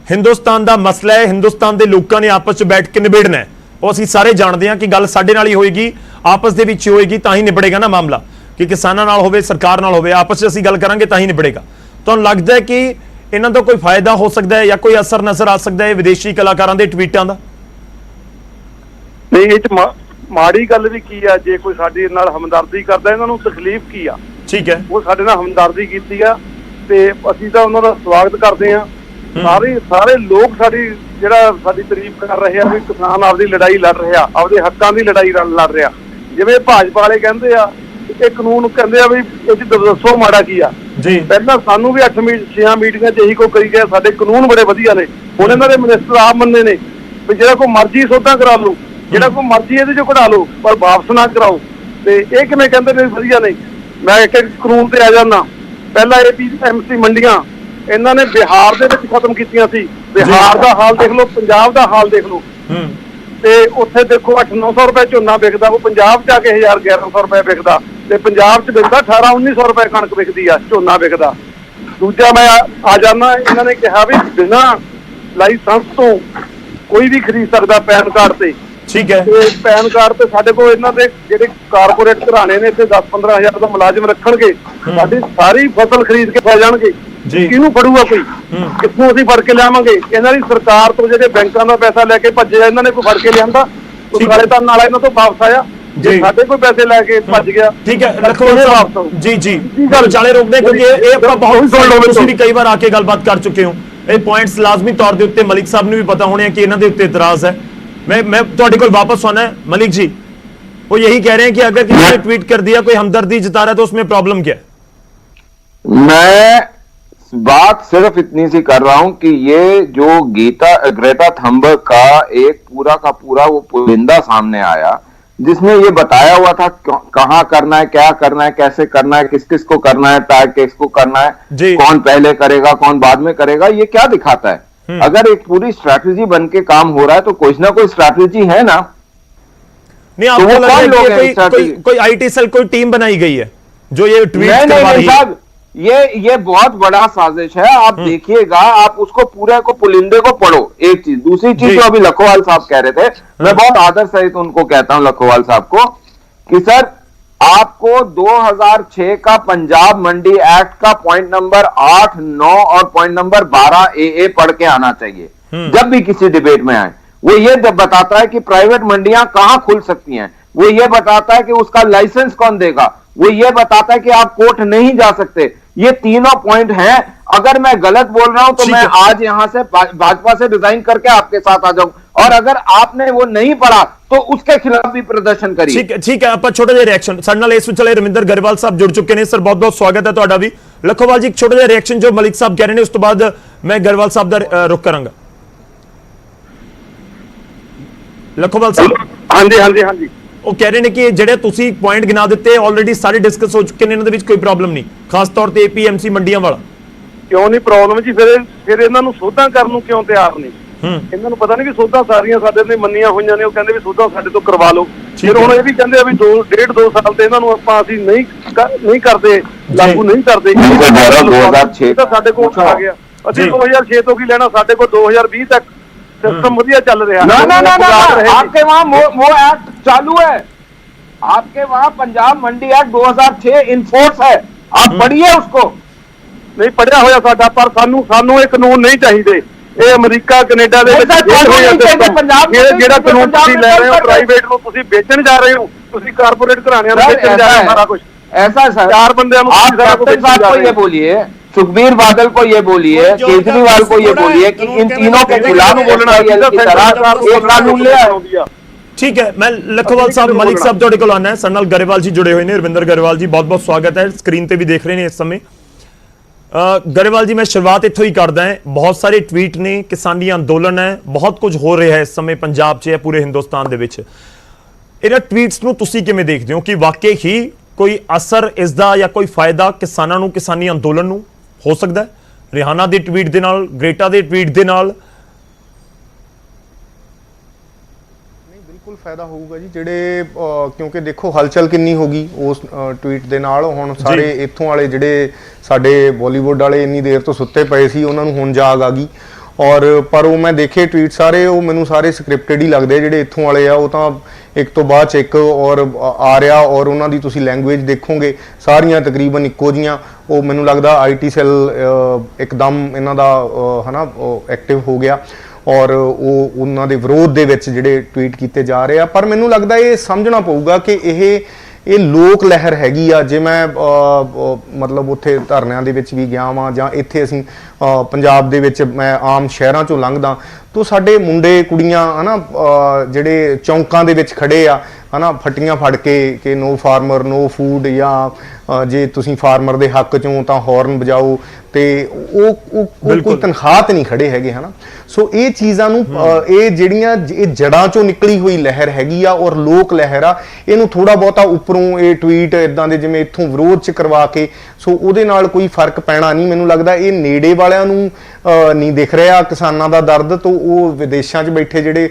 हिंदुस्तान का मसला है, हिंदुस्तान के लोगों ने आपस में बैठ के निबेड़ना है। वो असीं सारे जानते हैं कि गल साडे नाल ही होएगी, आपस दे विच होएगी तां ही निबड़ेगा ना मामला, कि किसानां नाल होवे, सरकार नाल होवे, आपस में असीं गल करांगे तां ही निबड़ेगा। तुहानूं लगदा है कि इन्हां दा कोई फायदा हो सकता है या कोई असर नजर आ सकता है विदेशी कलाकारां दे ट्वीटां दा? नहीं, ये माड़ी गल भी की है। जे कोई साडे नाल हमदर्दी करदा, इन्हां नूं तकलीफ की आ? ठीक है, वो साडे नाल हमदर्दी कीती आ ते असीं तां उन्हां दा स्वागत करदे आ। सारे लोग साडी तारीफ कर रहे हैं भी किसान आपदी लड़ाई लड़ रहा, आपदे हक्कां दी लड़ाई लड़ रहा। जिवें भाजपा वाले कहंदे आ ਇਹ ਕਾਨੂੰਨ ਕਹਿੰਦੇ ਆ ਵੀ ਇਹ ਚ ਦੱਸੋ ਮਾੜਾ ਕੀ ਆ ਜੀ। ਪਹਿਲਾਂ ਸਾਨੂੰ ਵੀ 6 ਮੀਟਿੰਗਾਂ ਚ ਇਹੀ ਕੋ ਕਰੀ ਗਏ, ਸਾਡੇ ਕਾਨੂੰਨ ਬੜੇ ਵਧੀਆ ਨੇ। ਹੁਣ ਇਹਨਾਂ ਦੇ ਮਿਨਿਸਟਰ ਆਪ ਮੰਨੇ ਨੇ ਵੀ ਜਿਹੜਾ ਕੋਈ ਮਰਜ਼ੀ ਸੋਧਾਂ ਕਰਾ ਲਓ, ਜਿਹੜਾ ਕੋਈ ਮਰਜ਼ੀ ਇਹਦੇ ਚੋਂ ਕਢਾ ਲਓ, ਪਰ ਵਾਪਸ ਨਾ ਕਰਾਓ। ਤੇ ਇਹ ਕਿਵੇਂ ਕਹਿੰਦੇ ਨੇ ਵਧੀਆ ਨਹੀਂ। ਮੈਂ ਇੱਕ ਕਾਨੂੰਨ ਤੇ ਆ ਜਾਂਦਾ। ਪਹਿਲਾਂ APMC ਮੰਡੀਆਂ ਇਹਨਾਂ ਨੇ ਬਿਹਾਰ ਦੇ ਵਿੱਚ ਖਤਮ ਕੀਤੀਆਂ ਸੀ। ਬਿਹਾਰ ਦਾ ਹਾਲ ਦੇਖ ਲਓ, ਪੰਜਾਬ ਦਾ ਹਾਲ ਦੇਖ ਲਓ। ਤੇ ਉੱਥੇ ਦੇਖੋ 800-900 ਰੁਪਏ ਝੋਨਾ ਵਿਕਦਾ, ਉਹ ਪੰਜਾਬ ਚ ਆ ਕੇ 1000-1100 ਰੁਪਏ ਵਿਕਦਾ। ਤੇ ਪੰਜਾਬ ਚ ਵਿਕਦਾ 1800-1900 ਰੁਪਏ ਕਣਕ ਵਿਕਦੀ ਆ, ਝੋਨਾ ਵਿਕਦਾ। ਦੂਜਾ ਮੈਂ ਆ ਜਾਣਾ, ਇਹਨਾਂ ਨੇ ਕਿਹਾ ਵੀ ਬਿਨਾਂ ਲਾਇਸੈਂਸ ਤੋਂ ਕੋਈ ਵੀ ਖਰੀਦ ਸਕਦਾ ਪੈਨ ਕਾਰਡ ਤੇ। ਠੀਕ ਹੈ, ਤੇ ਪੈਨ ਕਾਰਡ ਤੇ ਸਾਡੇ ਕੋਲ ਇਹਨਾਂ ਦੇ ਜਿਹੜੇ ਕਾਰਪੋਰੇਟ ਘਰਾਣੇ ਨੇ ਇੱਥੇ 10-15 ਹਜ਼ਾਰ ਦਾ ਮੁਲਾਜ਼ਮ ਰੱਖਣਗੇ, ਸਾਡੀ ਸਾਰੀ ਫਸਲ ਖਰੀਦ ਕੇ ਪੈ ਜਾਣਗੇ। ਕਿਹਨੂੰ ਫੜੂਗਾ ਕੋਈ? ਕਿੱਥੋਂ ਅਸੀਂ ਫੜ ਕੇ ਲਿਆਵਾਂਗੇ? ਇਹਨਾਂ ਦੀ ਸਰਕਾਰ ਤੋਂ ਜਿਹੜੇ ਬੈਂਕਾਂ ਦਾ ਪੈਸਾ ਲੈ ਕੇ ਭੱਜੇ, ਇਹਨਾਂ ਨੇ ਕੋਈ ਫੜ ਕੇ ਲਿਆਂਦਾ? ਕੋਈ ਕਾਲੇ ਧਨ ਵਾਲਾ ਇਹਨਾਂ ਤੋਂ ਵਾਪਸ ਆਇਆ? ਜੇ ਸਾਡੇ ਕੋਈ ਪੈਸੇ ਲੈ ਕੇ ਭੱਜ ਗਿਆ, ठीक है, लखोवाल साहब जी विचाले रोकने, क्योंकि ये आप बहुत ਤੁਸੀਂ ਵੀ ਕਈ ਵਾਰ ਆ ਕੇ ਗੱਲਬਾਤ ਕਰ ਚੁੱਕੇ ਹੋ। ਇਹ ਪੁਆਇੰਟਸ ਲਾਜ਼ਮੀ ਤੌਰ ਦੇ ਉੱਤੇ ਮਲਿਕ ਸਾਹਿਬ ਨੂੰ ਵੀ ਪਤਾ ਹੋਣੇ ਕਿ ਇਹਨਾਂ ਦੇ ਉੱਤੇ ਇਤਰਾਜ਼ ਹੈ। मैं ਤੁਹਾਡੇ ਕੋਲ वापस आना है मलिक जी। वो यही कह रहे हैं कि अगर किसी ने ट्वीट कर दिया, कोई हमदर्दी जता रहा है, तो उसमें प्रॉब्लम क्या है? मैं बात सिर्फ इतनी सी कर रहा हूं कि ये जो ग्रेटा थंबर्ग का एक पूरा का पूरा वो पुलिंदा सामने आया, जिसमें ये बताया हुआ था कहां करना है, क्या करना है, कैसे करना है, किस किस को करना है, टैग किसको करना है, कौन पहले करेगा, कौन बाद में करेगा, ये क्या दिखाता है? अगर एक पूरी स्ट्रैटेजी बन के काम हो रहा है तो कुछ ना कोई स्ट्रैटेजी है ना। नहीं, आपको लग रहा है कि कोई IT सेल, कोई टीम बनाई गई है जो ये ट्वीट करवा रही है? साहब, ये बहुत बड़ा साजिश है। आप देखिएगा, आप उसको पूरे को पुलिंदे को पढ़ो। एक चीज, दूसरी चीज जो अभी लखोवाल साहब कह रहे थे, मैं बहुत आदर सहित उनको कहता हूं लखोवाल साहब को कि सर आपको 2006 का पंजाब मंडी एक्ट का पॉइंट नंबर 8, 9 और पॉइंट नंबर 12A पढ़ के आना चाहिए जब भी किसी डिबेट में आए। वो ये बताता है कि प्राइवेट मंडियां कहां खुल सकती हैं, वो ये बताता है कि उसका लाइसेंस कौन देगा, वो ये बताता है कि आप कोर्ट नहीं जा सकते। ये तीनों पॉइंट हैं। अगर मैं गलत बोल रहा हूं तो मैं आज यहां से भाजपा से रिजाइन करके आपके साथ आ जाऊं, और अगर आपने वो नहीं पढ़ा तो उसके खिलाफ भी प्रदर्शन करिए। ठीक है, आप छोटा जिहा रिएक्शन ਸਾਡੇ ਨਾਲ ਇਸ ਵਿਚਾਲੇ ਰਮਿੰਦਰ ਗਰੇਵਾਲ ਸਾਹਿਬ जुड़ चुके हैं। सर बहुत बहुत स्वागत है ਤੁਹਾਡਾ भी। लखोवाल जी, एक छोटा जिहा रिएक्शन जो मलिक साहब कह रहे हैं, उस तो बाद मैं गरवाल साहब ਦਾ रुख करांगा। लखोवाल साहब, ਹਾਂਜੀ ਉਹ ਕਹਿ ਰਹੇ ਨੇ ਕਿ ਜਿਹੜੇ ਤੁਸੀਂ ਪੁਆਇੰਟ ਗਿਣਾ ਦਿੱਤੇ ਆਲਰੇਡੀ ਸਾਰੇ ਡਿਸਕਸ ਹੋ ਚੁੱਕੇ ਨੇ, ਇਹਨਾਂ ਦੇ ਵਿੱਚ ਕੋਈ ਪ੍ਰੋਬਲਮ ਨਹੀਂ, ਖਾਸ ਤੌਰ ਤੇ APMC ਮੰਡੀਆਂ ਵਾਲਾ। ਕਿਉਂ ਨਹੀਂ ਪ੍ਰੋਬਲਮ ਜੀ? ਫਿਰ ਇਹਨਾਂ ਨੂੰ ਸੋਧਾਂ ਕਰਨ ਨੂੰ ਕਿਉਂ ਤਿਆਰ ਨਹੀਂ? ਇਹਨਾਂ ਨੂੰ ਪਤਾ ਨਹੀਂ ਵੀ ਸੋਧਾਂ ਸਾਰੀਆਂ ਸਾਡੇ ਨੇ ਮੰਨੀਆਂ ਹੋਈਆਂ ਨੇ। ਉਹ ਕਹਿੰਦੇ ਵੀ ਸੋਧਾਂ ਸਾਡੇ ਤੋਂ ਕਰਵਾ ਲਓ। ਫਿਰ ਹੁਣ ਇਹ ਵੀ ਕਹਿੰਦੇ ਆ ਵੀ 2 ਸਾਲ ਤੇ ਇਹਨਾਂ ਨੂੰ ਅਸੀਂ ਨਹੀਂ ਕਰਦੇ, ਲਾਗੂ ਨਹੀਂ ਕਰਦੇ। 2006 ਤਾਂ ਸਾਡੇ ਕੋਲ ਆ ਗਿਆ। ਅਸੀਂ 2006 ਤੋਂ ਕੀ ਲੈਣਾ? ਸਾਡੇ ਕੋਲ 2020 ਤੱਕ सिस्टम बढ़िया चल रहा है। ना, आपके वहां वो एक्ट चालू है, आपके वहां पंजाब मंडी एक्ट 2006 इनफोर्स है, आप पढ़िए उसको। नहीं पढ़िया होया साडा, पर सानू ये कानून नहीं चाहिए। ਇਹ ਅਮਰੀਕਾ ਕੈਨੇਡਾ ਦੇ ਵਿੱਚ ਜਿਹੜਾ ਕਾਨੂੰਨ ਤੁਸੀਂ ਲੈ ਰਹੇ ਹੋ, ਪ੍ਰਾਈਵੇਟ ਨੂੰ ਤੁਸੀਂ ਵੇਚਣ ਜਾ ਰਹੇ ਹੋ, ਤੁਸੀਂ ਕਾਰਪੋਰੇਟ ਘਰਾਣਿਆਂ ਨੂੰ ਵੇਚਣ ਜਾ ਰਹੇ ਹੋ ਸਾਰਾ ਕੁਝ। ऐसा सर, 4 बंदे आप कैप्टन साहब को ये बोलिए, सुखबीर बादल को ये बोलिए, केजरीवाल को ये बोलिए कि इन तीनों के खिलाफ बोलना की तरह एक कानून ले आए। ਠੀਕ ਹੈ, ਮੈਂ ਲਖੋਵਾਲ ਸਾਹਿਬ, ਮਲਿਕ ਸਾਹਿਬ ਤੁਹਾਡੇ ਕੋਲ ਆਉਣਾ ਹੈ। ਸਾਡੇ ਨਾਲ ਗਰੇਵਾਲ ਜੀ ਜੁੜੇ ਹੋਏ ਨੇ, ਰਵਿੰਦਰ ਗਰੇਵਾਲ ਜੀ, ਬਹੁਤ ਬਹੁਤ ਸਵਾਗਤ ਹੈ। ਸਕਰੀਨ ਤੇ ਵੀ ਦੇਖ ਰਹੇ ਨੇ ਇਸ ਸਮੇਂ। ਗਰੇਵਾਲ ਜੀ, ਮੈਂ ਸ਼ੁਰੂਆਤ ਇੱਥੋਂ ਹੀ ਕਰਦਾ ਹਾਂ। ਬਹੁਤ ਸਾਰੇ ਟਵੀਟ ਨੇ, ਕਿਸਾਨੀ ਅੰਦੋਲਨ ਹੈ, ਬਹੁਤ ਕੁਝ ਹੋ ਰਿਹਾ ਹੈ ਇਸ ਸਮੇਂ ਪੰਜਾਬ 'ਚ, ਪੂਰੇ ਹਿੰਦੁਸਤਾਨ ਦੇ ਵਿੱਚ। ਇਹਨਾਂ ਟਵੀਟਸ ਨੂੰ ਤੁਸੀਂ ਕਿਵੇਂ ਦੇਖਦੇ ਹੋ ਕਿ ਵਾਕਈ ਹੀ ਕੋਈ ਅਸਰ ਇਸ ਦਾ ਜਾਂ ਕੋਈ ਫਾਇਦਾ ਕਿਸਾਨਾਂ ਨੂੰ, ਕਿਸਾਨੀ ਅੰਦੋਲਨ ਨੂੰ ਹੋ ਸਕਦਾ ਹੈ ਰਿਹਾਨਾ ਦੇ ਟਵੀਟ ਦੇ ਨਾਲ, ਗ੍ਰੇਟਾ ਦੇ ਟਵੀਟ ਦੇ ਨਾਲ? ਬਿਲਕੁਲ ਫਾਇਦਾ ਹੋਊਗਾ ਜੀ, ਜਿਹੜੇ ਕਿਉਂਕਿ ਦੇਖੋ ਹਲਚਲ ਕਿੰਨੀ ਹੋ ਗਈ ਉਸ ਟਵੀਟ ਦੇ ਨਾਲ। ਹੁਣ ਸਾਰੇ ਇੱਥੋਂ ਵਾਲੇ ਜਿਹੜੇ ਸਾਡੇ ਬਾਲੀਵੁੱਡ ਵਾਲੇ ਇੰਨੀ ਦੇਰ ਤੋਂ ਸੁੱਤੇ ਪਏ ਸੀ, ਉਹਨਾਂ ਨੂੰ ਹੁਣ ਜਾਗ ਆ ਗਈ। ਔਰ ਪਰ ਉਹ ਮੈਂ ਦੇਖੇ ਟਵੀਟ ਸਾਰੇ, ਉਹ ਮੈਨੂੰ ਸਾਰੇ ਸਕ੍ਰਿਪਟਡ ਹੀ ਲੱਗਦੇ। ਜਿਹੜੇ ਇੱਥੋਂ ਵਾਲੇ ਆ ਉਹ ਤਾਂ ਇੱਕ ਤੋਂ ਬਾਅਦ 'ਚ ਇੱਕ ਔਰ ਆ ਰਿਹਾ, ਔਰ ਉਹਨਾਂ ਦੀ ਤੁਸੀਂ ਲੈਂਗੁਏਜ ਦੇਖੋਗੇ ਸਾਰੀਆਂ ਤਕਰੀਬਨ ਇੱਕੋ ਜੀਆਂ। ਉਹ ਮੈਨੂੰ ਲੱਗਦਾ ਆਈਟੀ ਸੈੱਲ ਇੱਕਦਮ ਇਹਨਾਂ ਦਾ ਹਨਾ ਐਕਟਿਵ ਹੋ ਗਿਆ, ਔਰ ਉਹ ਉਹਨਾਂ ਦੇ ਵਿਰੋਧ ਦੇ ਵਿੱਚ ਜਿਹੜੇ ਟਵੀਟ ਕੀਤੇ ਜਾ ਰਹੇ ਆ। ਪਰ ਮੈਨੂੰ ਲੱਗਦਾ ਇਹ ਸਮਝਣਾ ਪਊਗਾ ਕਿ ਇਹ ਲੋਕ ਲਹਿਰ ਹੈਗੀ ਆ। ਜੇ ਮੈਂ ਮਤਲਬ ਉੱਥੇ ਧਰਨਿਆਂ ਦੇ ਵਿੱਚ ਵੀ ਗਿਆ ਵਾਂ, ਜਾਂ ਇੱਥੇ ਅਸੀਂ ਪੰਜਾਬ ਦੇ ਵਿੱਚ ਮੈਂ ਆਮ ਸ਼ਹਿਰਾਂ ਚੋਂ ਲੰਘਦਾ, ਤਾਂ ਸਾਡੇ ਮੁੰਡੇ ਕੁੜੀਆਂ ਹਨਾ ਜਿਹੜੇ ਚੌਂਕਾਂ ਦੇ ਵਿੱਚ ਖੜੇ ਆ ਹਨਾ, ਫੱਟੀਆਂ ਫੜ ਕੇ ਕਿ ਨੋ ਫਾਰਮਰ ਨੋ ਫੂਡ, ਜਾਂ ਜੇ ਤੁਸੀਂ ਫਾਰਮਰ ਦੇ ਹੱਕ ਚੋਂ ਤਾਂ ਹੌਰਨ ਵਜਾਓ, ਤੇ ਉਹ ਕੋਈ ਤਨਖਾਹ ਤੇ ਨਹੀਂ ਖੜੇ ਹੈਗੇ ਹਨਾ। ਸੋ ਇਹ ਚੀਜ਼ਾਂ ਨੂੰ ਇਹ ਜਿਹੜੀਆਂ ਇਹ ਜੜਾਂ ਚੋਂ ਨਿਕਲੀ ਹੋਈ ਲਹਿਰ ਹੈਗੀ ਆ, ਔਰ ਲੋਕ ਲਹਿਰ ਆ, ਇਹਨੂੰ ਥੋੜਾ ਬਹੁਤਾ ਉੱਪਰੋਂ ਇਹ ਟਵੀਟ ਇਦਾਂ ਦੇ ਜਿਵੇਂ ਇੱਥੋਂ ਵਿਰੋਧ ਚ ਕਰਵਾ ਕੇ, ਸੋ ਉਹਦੇ ਨਾਲ ਕੋਈ ਫਰਕ ਪੈਣਾ ਨਹੀਂ। ਮੈਨੂੰ ਲੱਗਦਾ ਇਹ ਨੇੜੇ ਵਾਲਿਆਂ ਨੂੰ ਨਹੀਂ ਦਿਖ ਰਿਹਾ ਕਿਸਾਨਾਂ ਦਾ ਦਰਦ, ਤੋਂ ਉਹ ਵਿਦੇਸ਼ਾਂ 'ਚ ਬੈਠੇ ਜਿਹੜੇ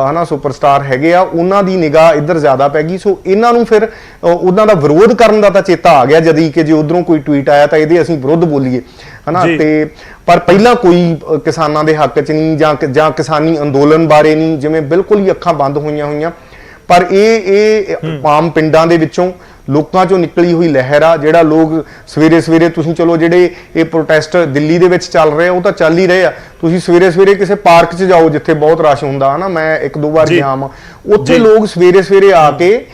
ਹਨਾ ਸੁਪਰਸਟਾਰ ਹੈਗੇ ਆ, ਉਹਨਾਂ ਦੀ ਨਿਗਾਹ ਇੱਧਰ ਜ਼ਿਆਦਾ ਪੈ ਗਈ। ਸੋ ਇਹਨਾਂ ਨੂੰ ਫਿਰ ਉਹਨਾਂ ਦਾ ਵਿਰੋਧ ਕਰਨ ਦਾ ਤਾਂ ਚੇਤਾ ਆ ਗਿਆ ਜਦੀ ਕਿ ਜੇ ਉਧਰੋਂ ਕੋਈ ਟਵੀਟ ਆਇਆ ਤਾਂ ਇਹਦੇ ਅਸੀਂ ਵਿਰੁੱਧ ਬੋਲੀਏ ਹਨਾ। ਤੇ ਪਰ ਪਹਿਲਾਂ ਕੋਈ ਕਿਸਾਨਾਂ ਦੇ ਹੱਕ 'ਚ ਨਹੀਂ, ਜਾਂ ਕਿਸਾਨੀ ਅੰਦੋਲਨ ਬਾਰੇ ਨਹੀਂ, ਜਿਵੇਂ ਬਿਲਕੁਲ ਹੀ ਅੱਖਾਂ ਬੰਦ ਹੋਈਆਂ। ਪਰ ਇਹ ਆਮ ਪਿੰਡਾਂ ਦੇ ਵਿੱਚੋਂ ਲੋਕਾਂ ਚੋਂ ਨਿਕਲੀ ਹੋਈ ਲਹਿਰ ਆ। ਜਿਹੜਾ ਲੋਕ ਸਵੇਰੇ ਤੁਸੀਂ ਚਲੋ ਜਿਹੜੇ ਇਹ ਪ੍ਰੋਟੈਸਟ ਦਿੱਲੀ ਦੇ ਵਿੱਚ ਚੱਲ ਰਹੇ, ਉਹ ਤਾਂ ਚੱਲ ਹੀ ਰਹੇ ਆ। ਤੁਸੀਂ ਸਵੇਰੇ ਕਿਸੇ ਪਾਰਕ 'ਚ ਜਾਓ ਜਿੱਥੇ ਬਹੁਤ ਰਸ਼ ਹੁੰਦਾ ਹਨਾ, ਮੈਂ ਇੱਕ ਦੋ ਵਾਰ ਗਿਆ ਵਾਂ, ਉੱਥੇ ਲੋਕ ਸਵੇਰੇ ਆ ਕੇ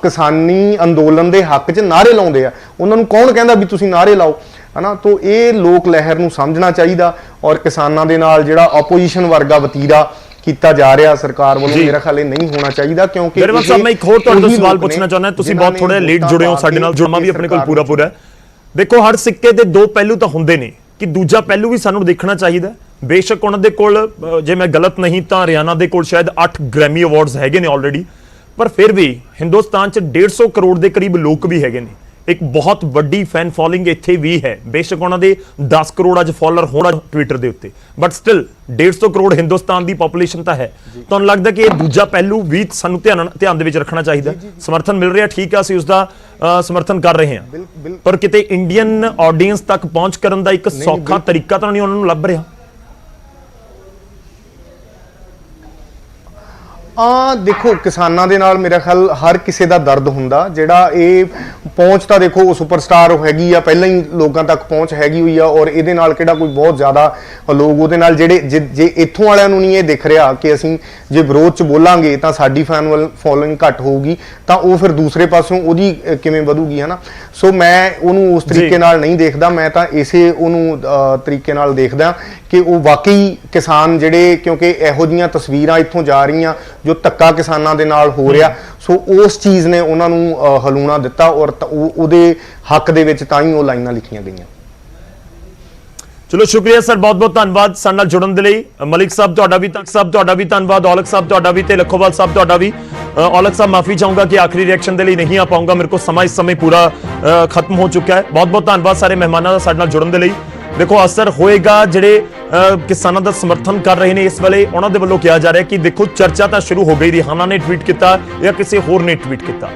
ਕਿਸਾਨੀ ਅੰਦੋਲਨ ਦੇ ਹੱਕ 'ਚ ਨਾਅਰੇ ਲਾਉਂਦੇ ਆ। ਉਹਨਾਂ ਨੂੰ ਕੌਣ ਕਹਿੰਦਾ ਵੀ ਤੁਸੀਂ ਨਾਅਰੇ ਲਾਓ ਹਨਾ। ਤੋਂ ਇਹ ਲੋਕ ਲਹਿਰ ਨੂੰ ਸਮਝਣਾ ਚਾਹੀਦਾ, ਔਰ ਕਿਸਾਨਾਂ ਦੇ ਨਾਲ ਜਿਹੜਾ ਆਪੋਜੀਸ਼ਨ ਵਰਗਾ ਵਤੀਰਾ ਕੀਤਾ ਜਾ ਰਿਹਾ ਸਰਕਾਰ ਵੱਲੋਂ, ਮੇਰਾ ਖਿਆਲ ਇਹ ਨਹੀਂ ਹੋਣਾ ਚਾਹੀਦਾ। ਕਿਉਂਕਿ ਗਰੇਵਾਲ ਸਾਹਿਬ, ਮੈਂ ਇੱਕ ਹੋਰ ਤੁਹਾਡੇ ਤੋਂ ਸਵਾਲ ਪੁੱਛਣਾ ਚਾਹੁੰਦਾ। ਤੁਸੀਂ ਬਹੁਤ ਥੋੜਾ ਲੇਟ ਜੁੜੇ ਹੋ ਸਾਡੇ ਨਾਲ, ਜੁੜਨਾ ਵੀ ਆਪਣੇ ਕੋਲ ਪੂਰਾ ਹੈ। ਦੇਖੋ, ਹਰ ਸਿੱਕੇ ਦੇ ਦੋ ਪਹਿਲੂ ਤਾਂ ਹੁੰਦੇ ਨੇ, ਕਿ ਦੂਜਾ ਪਹਿਲੂ ਵੀ ਸਾਨੂੰ ਦੇਖਣਾ ਚਾਹੀਦਾ। ਬੇਸ਼ੱਕ ਉਹਨਾਂ ਦੇ ਕੋਲ, ਜੇ ਮੈਂ ਗਲਤ ਨਹੀਂ ਤਾਂ ਹਰਿਆਣਾ ਦੇ ਕੋਲ ਸ਼ਾਇਦ 8 ਗ੍ਰੈਮੀ ਅਵਾਰਡਸ ਹੈਗੇ ਨੇ ਆਲਰੇਡੀ, ਪਰ ਫਿਰ ਵੀ ਹਿੰਦੁਸਤਾਨ 'ਚ 150 ਕਰੋੜ ਦੇ ਕਰੀਬ ਲੋਕ ਵੀ ਹੈਗੇ ਨੇ। ਇੱਕ ਬਹੁਤ ਵੱਡੀ ਫੈਨ ਫੋਲੋਇੰਗ ਇੱਥੇ ਵੀ ਹੈ। ਬੇਸ਼ੱਕ ਉਹਨਾਂ ਦੇ 10 ਕਰੋੜ ਅੱਜ ਫਾਲੋਅਰ ਹੋਣਾ ਟਵਿੱਟਰ ਦੇ ਉੱਤੇ, but still 150 crore Hindustan the population ਤਾਂ ਹੈ। ਤੁਹਾਨੂੰ ਲੱਗਦਾ ਕਿ ਇਹ ਦੂਜਾ ਪਹਿਲੂ ਵੀ ਸਾਨੂੰ ਧਿਆਨ ਦੇ ਵਿੱਚ ਰੱਖਣਾ ਚਾਹੀਦਾ? ਸਮਰਥਨ ਮਿਲ ਰਿਹਾ, ਠੀਕ ਆ, ਅਸੀਂ ਉਸ ਦਾ ਸਮਰਥਨ ਕਰ ਰਹੇ ਹਾਂ, ਪਰ ਕਿਤੇ ਇੰਡੀਅਨ ਆਡੀਅנס ਤੱਕ ਪਹੁੰਚ ਕਰਨ ਦਾ ਇੱਕ ਸੌਖਾ ਤਰੀਕਾ ਤਾਂ ਨਹੀਂ ਉਹਨਾਂ ਨੂੰ ਲੱਭ ਰਿਹਾ? ਦੇਖੋ, ਕਿਸਾਨਾਂ ਦੇ ਨਾਲ ਮੇਰਾ ਖਿਆਲ ਹਰ ਕਿਸੇ ਦਾ ਦਰਦ ਹੁੰਦਾ। ਜਿਹੜਾ ਇਹ ਪਹੁੰਚ ਤਾਂ ਦੇਖੋ ਸੁਪਰਸਟਾਰ ਹੈਗੀ ਆ, ਪਹਿਲਾਂ ਹੀ ਲੋਕਾਂ ਤੱਕ ਪਹੁੰਚ ਹੈਗੀ ਹੋਈ ਆ, ਔਰ ਇਹਦੇ ਨਾਲ ਕਿਹੜਾ ਕੋਈ ਬਹੁਤ ਜ਼ਿਆਦਾ ਲੋਕ ਉਹਦੇ ਨਾਲ ਜਿਹੜੇ ਜੇ ਇੱਥੋਂ ਵਾਲਿਆਂ ਨੂੰ ਨਹੀਂ ਇਹ ਦਿਖ ਰਿਹਾ ਕਿ ਅਸੀਂ ਜੇ ਵਿਰੋਧ 'ਚ ਬੋਲਾਂਗੇ ਤਾਂ ਸਾਡੀ ਫੈਨ ਫੋਲੋਇੰਗ ਘੱਟ ਹੋਊਗੀ, ਤਾਂ ਉਹ ਫਿਰ ਦੂਸਰੇ ਪਾਸਿਓਂ ਉਹਦੀ ਕਿਵੇਂ ਵਧੂਗੀ ਹਨਾ। ਸੋ ਮੈਂ ਉਹਨੂੰ ਉਸ ਤਰੀਕੇ ਨਾਲ ਨਹੀਂ ਦੇਖਦਾ, ਮੈਂ ਤਾਂ ਇਸੇ ਉਹਨੂੰ ਤਰੀਕੇ ਨਾਲ ਦੇਖਦਾ ਕਿ ਉਹ ਵਾਕਈ ਕਿਸਾਨ ਜਿਹੜੇ, ਕਿਉਂਕਿ ਇਹੋ ਜਿਹੀਆਂ ਤਸਵੀਰਾਂ ਇੱਥੋਂ ਜਾ ਰਹੀਆਂ ਜੋ ਧੱਕਾ ਕਿਸਾਨਾਂ ਦੇ ਨਾਲ ਹੋ ਰਿਹਾ, ਸੋ ਉਸ ਚੀਜ਼ ਨੇ ਉਹਨਾਂ ਨੂੰ ਹਲੂਣਾ ਦਿੱਤਾ, ਔਰ ਉਹਦੇ ਹੱਕ ਦੇ ਵਿੱਚ ਤਾਂ ਹੀ ਉਹ ਲਾਈਨਾਂ ਲਿਖੀਆਂ ਗਈਆਂ। ਚਲੋ ਸ਼ੁਕਰੀਆ ਸਰ, ਬਹੁਤ ਬਹੁਤ ਧੰਨਵਾਦ ਸਾਡੇ ਨਾਲ ਜੁੜਨ ਦੇ ਲਈ। ਮਲਿਕ ਸਾਹਿਬ ਤੁਹਾਡਾ ਵੀ ਧੰਨਵਾਦ, ਔਲਖ ਸਾਹਿਬ ਤੁਹਾਡਾ ਵੀ, ਤੇ ਲਖੋਵਾਲ ਸਾਹਿਬ ਤੁਹਾਡਾ ਵੀ। ਔਲਖ ਸਾਹਿਬ, ਮਾਫੀ ਚਾਹੂੰਗਾ ਕਿ ਆਖਰੀ ਰਿਐਕਸ਼ਨ ਦੇ ਲਈ ਨਹੀਂ ਆ ਪਾਉਂਗਾ, ਮੇਰੇ ਕੋਲ ਸਮਾਂ ਇਸ ਸਮੇਂ ਪੂਰਾ ਖਤਮ ਹੋ ਚੁੱਕਾ ਹੈ। ਬਹੁਤ ਬਹੁਤ ਧੰਨਵਾਦ ਸਾਰੇ ਮਹਿਮਾਨਾਂ ਦਾ ਸਾਡੇ ਨਾਲ ਜੁੜਨ ਦੇ ਲਈ। ਦੇਖੋ, ਅਸਰ ਹੋਏਗਾ ਜਿਹੜੇ ਕਿਸਾਨਾਂ ਦਾ ਸਮਰਥਨ ਕਰ ਰਹੇ ਨੇ ਇਸ ਵੇਲੇ, ਉਹਨਾਂ ਦੇ ਵੱਲੋਂ ਕਿਹਾ ਜਾ ਰਿਹਾ ਕਿ ਦੇਖੋ ਚਰਚਾ ਤਾਂ ਸ਼ੁਰੂ ਹੋ ਗਈ, ਰਿਹਾਨਾ ਨੇ ਟਵੀਟ ਕੀਤਾ ਜਾਂ ਕਿਸੇ ਹੋਰ ਨੇ ਟਵੀਟ ਕੀਤਾ,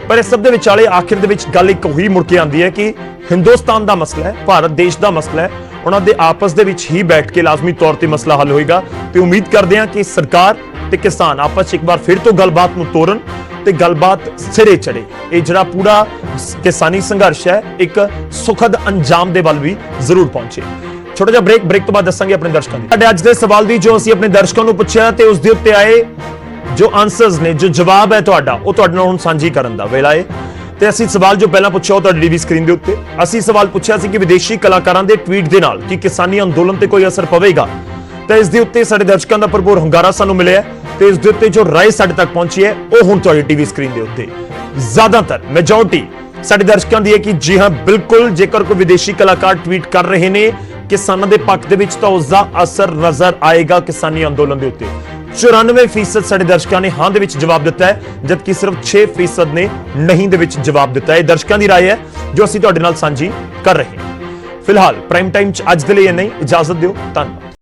ਪਰ ਇਸ ਸਭ ਦੇ ਵਿਚਾਲੇ ਆਖਿਰ ਦੇ ਵਿੱਚ ਗੱਲ ਇੱਕ ਉਹੀ ਮੁੜ ਕੇ ਆਉਂਦੀ ਹੈ ਕਿ ਹਿੰਦੁਸਤਾਨ ਦਾ ਮਸਲਾ ਹੈ, ਭਾਰਤ ਦੇਸ਼ ਦਾ ਮਸਲਾ ਹੈ, ਉਹਨਾਂ ਦੇ ਆਪਸ ਦੇ ਵਿੱਚ ਹੀ ਬੈਠ ਕੇ ਲਾਜ਼ਮੀ ਤੌਰ ਤੇ ਮਸਲਾ ਹੱਲ ਹੋਏਗਾ। ਤੇ ਉਮੀਦ ਕਰਦੇ ਹਾਂ ਕਿ ਸਰਕਾਰ ਤੇ ਕਿਸਾਨ ਆਪਸ 'ਚ ਇੱਕ ਵਾਰ ਫਿਰ ਤੋਂ ਗੱਲਬਾਤ ਨੂੰ ਤੋਰਨ ਤੇ ਗੱਲਬਾਤ ਸਿਰੇ ਚੜੇ। ਇਹ ਜਿਹੜਾ ਪੂਰਾ ਕਿਸਾਨੀ ਸੰਘਰਸ਼ ਹੈ ਇੱਕ ਸੁਖਦ ਅੰਜਾਮ ਦੇ ਵੱਲ ਵੀ ਜ਼ਰੂਰ ਪਹੁੰਚੇ। ਛੋਟਾ ਜਿਹਾ ਬ੍ਰੇਕ ਤੋਂ ਬਾਅਦ ਦੱਸਾਂਗੇ ਆਪਣੇ ਦਰਸ਼ਕਾਂ ਨੂੰ ਸਾਡੇ ਅੱਜ ਦੇ ਸਵਾਲ ਦੀ, ਜੋ ਅਸੀਂ ਆਪਣੇ ਦਰਸ਼ਕਾਂ ਨੂੰ ਪੁੱਛਿਆ ਤੇ ਉਸ ਦੇ ਉੱਤੇ ਆਏ ਜੋ ਆਨਸਰਸ ਨੇ, ਜੋ ਜਵਾਬ ਹੈ ਤੁਹਾਡਾ, ਉਹ ਤੁਹਾਡੇ ਨਾਲ ਹੁਣ ਸਾਂਝੀ ਕਰਨ ਦਾ ਵੇਲਾ ਹੈ। ਤੇ ਅਸੀਂ ਸਵਾਲ ਜੋ ਪਹਿਲਾਂ ਪੁੱਛਿਆ ਉਹ ਤੁਹਾਡੀ ਟੀਵੀ ਸਕਰੀਨ ਦੇ ਉੱਤੇ ਅਸੀਂ ਸਵਾਲ ਪੁੱਛਿਆ ਸੀ ਕਿ ਵਿਦੇਸ਼ੀ ਕਲਾਕਾਰਾਂ ਦੇ ਟਵੀਟ ਦੇ ਨਾਲ ਕੀ ਕਿਸਾਨੀ ਅੰਦੋਲਨ ਤੇ ਕੋਈ ਅਸਰ ਪਵੇਗਾ? ਤਾਂ ਇਸ ਦੇ ਉੱਤੇ ਸਾਡੇ ਦਰਸ਼ਕਾਂ ਦਾ ਭਰਪੂਰ ਹੁੰਗਾਰਾ ਸਾਨੂੰ ਮਿਲਿਆ ਤੇ ਇਸ ਦੇ ਉੱਤੇ ਜੋ ਰਾਏ ਸਾਡੇ ਤੱਕ ਪਹੁੰਚੀ ਹੈ ਉਹ ਹੁਣ ਤੁਹਾਡੀ ਟੀਵੀ ਸਕਰੀਨ ਦੇ ਉੱਤੇ ਜ਼ਿਆਦਾਤਰ ਮੈਜੋਰਟੀ ਸਾਡੇ ਦਰਸ਼ਕਾਂ ਦੀ ਹੈ ਕਿ ਜੀ ਹਾਂ ਬਿਲਕੁਲ ਜੇਕਰ ਕੋਈ ਵਿਦੇਸ਼ੀ ਕਲਾਕਾਰ ਟਵੀਟ ਕਰ ਰਹੇ ਨੇ ਕਿਸਾਨਾਂ ਦੇ ਪੱਖ ਦੇ ਵਿੱਚ ਤਾਂ ਉਸ ਦਾ ਅਸਰ ਨਜ਼ਰ ਆਏਗਾ ਕਿਸਾਨੀ ਅੰਦੋਲਨ ਦੇ ਉੱਤੇ 94% ਸਾਡੇ ਦਰਸ਼ਕਾਂ ਨੇ ਹਾਂ ਦੇ ਵਿੱਚ ਜਵਾਬ ਦਿੱਤਾ ਹੈ ਜਦਕਿ ਸਿਰਫ 6% ਨੇ ਨਹੀਂ ਦੇ ਵਿੱਚ ਜਵਾਬ ਦਿੱਤਾ ਹੈ। ਇਹ ਦਰਸ਼ਕਾਂ ਦੀ ਰਾਏ ਹੈ ਜੋ ਅਸੀਂ ਤੁਹਾਡੇ ਨਾਲ ਸਾਂਝੀ ਕਰ ਰਹੇ ਹਾਂ। ਫਿਲਹਾਲ ਪ੍ਰਾਈਮ ਟਾਈਮ 'ਚ ਅੱਜ ਦੇ ਲਈ ਇੰਨਾ ਹੀ, ਇਜਾਜ਼ਤ ਦਿਓ, ਧੰਨਵਾਦ।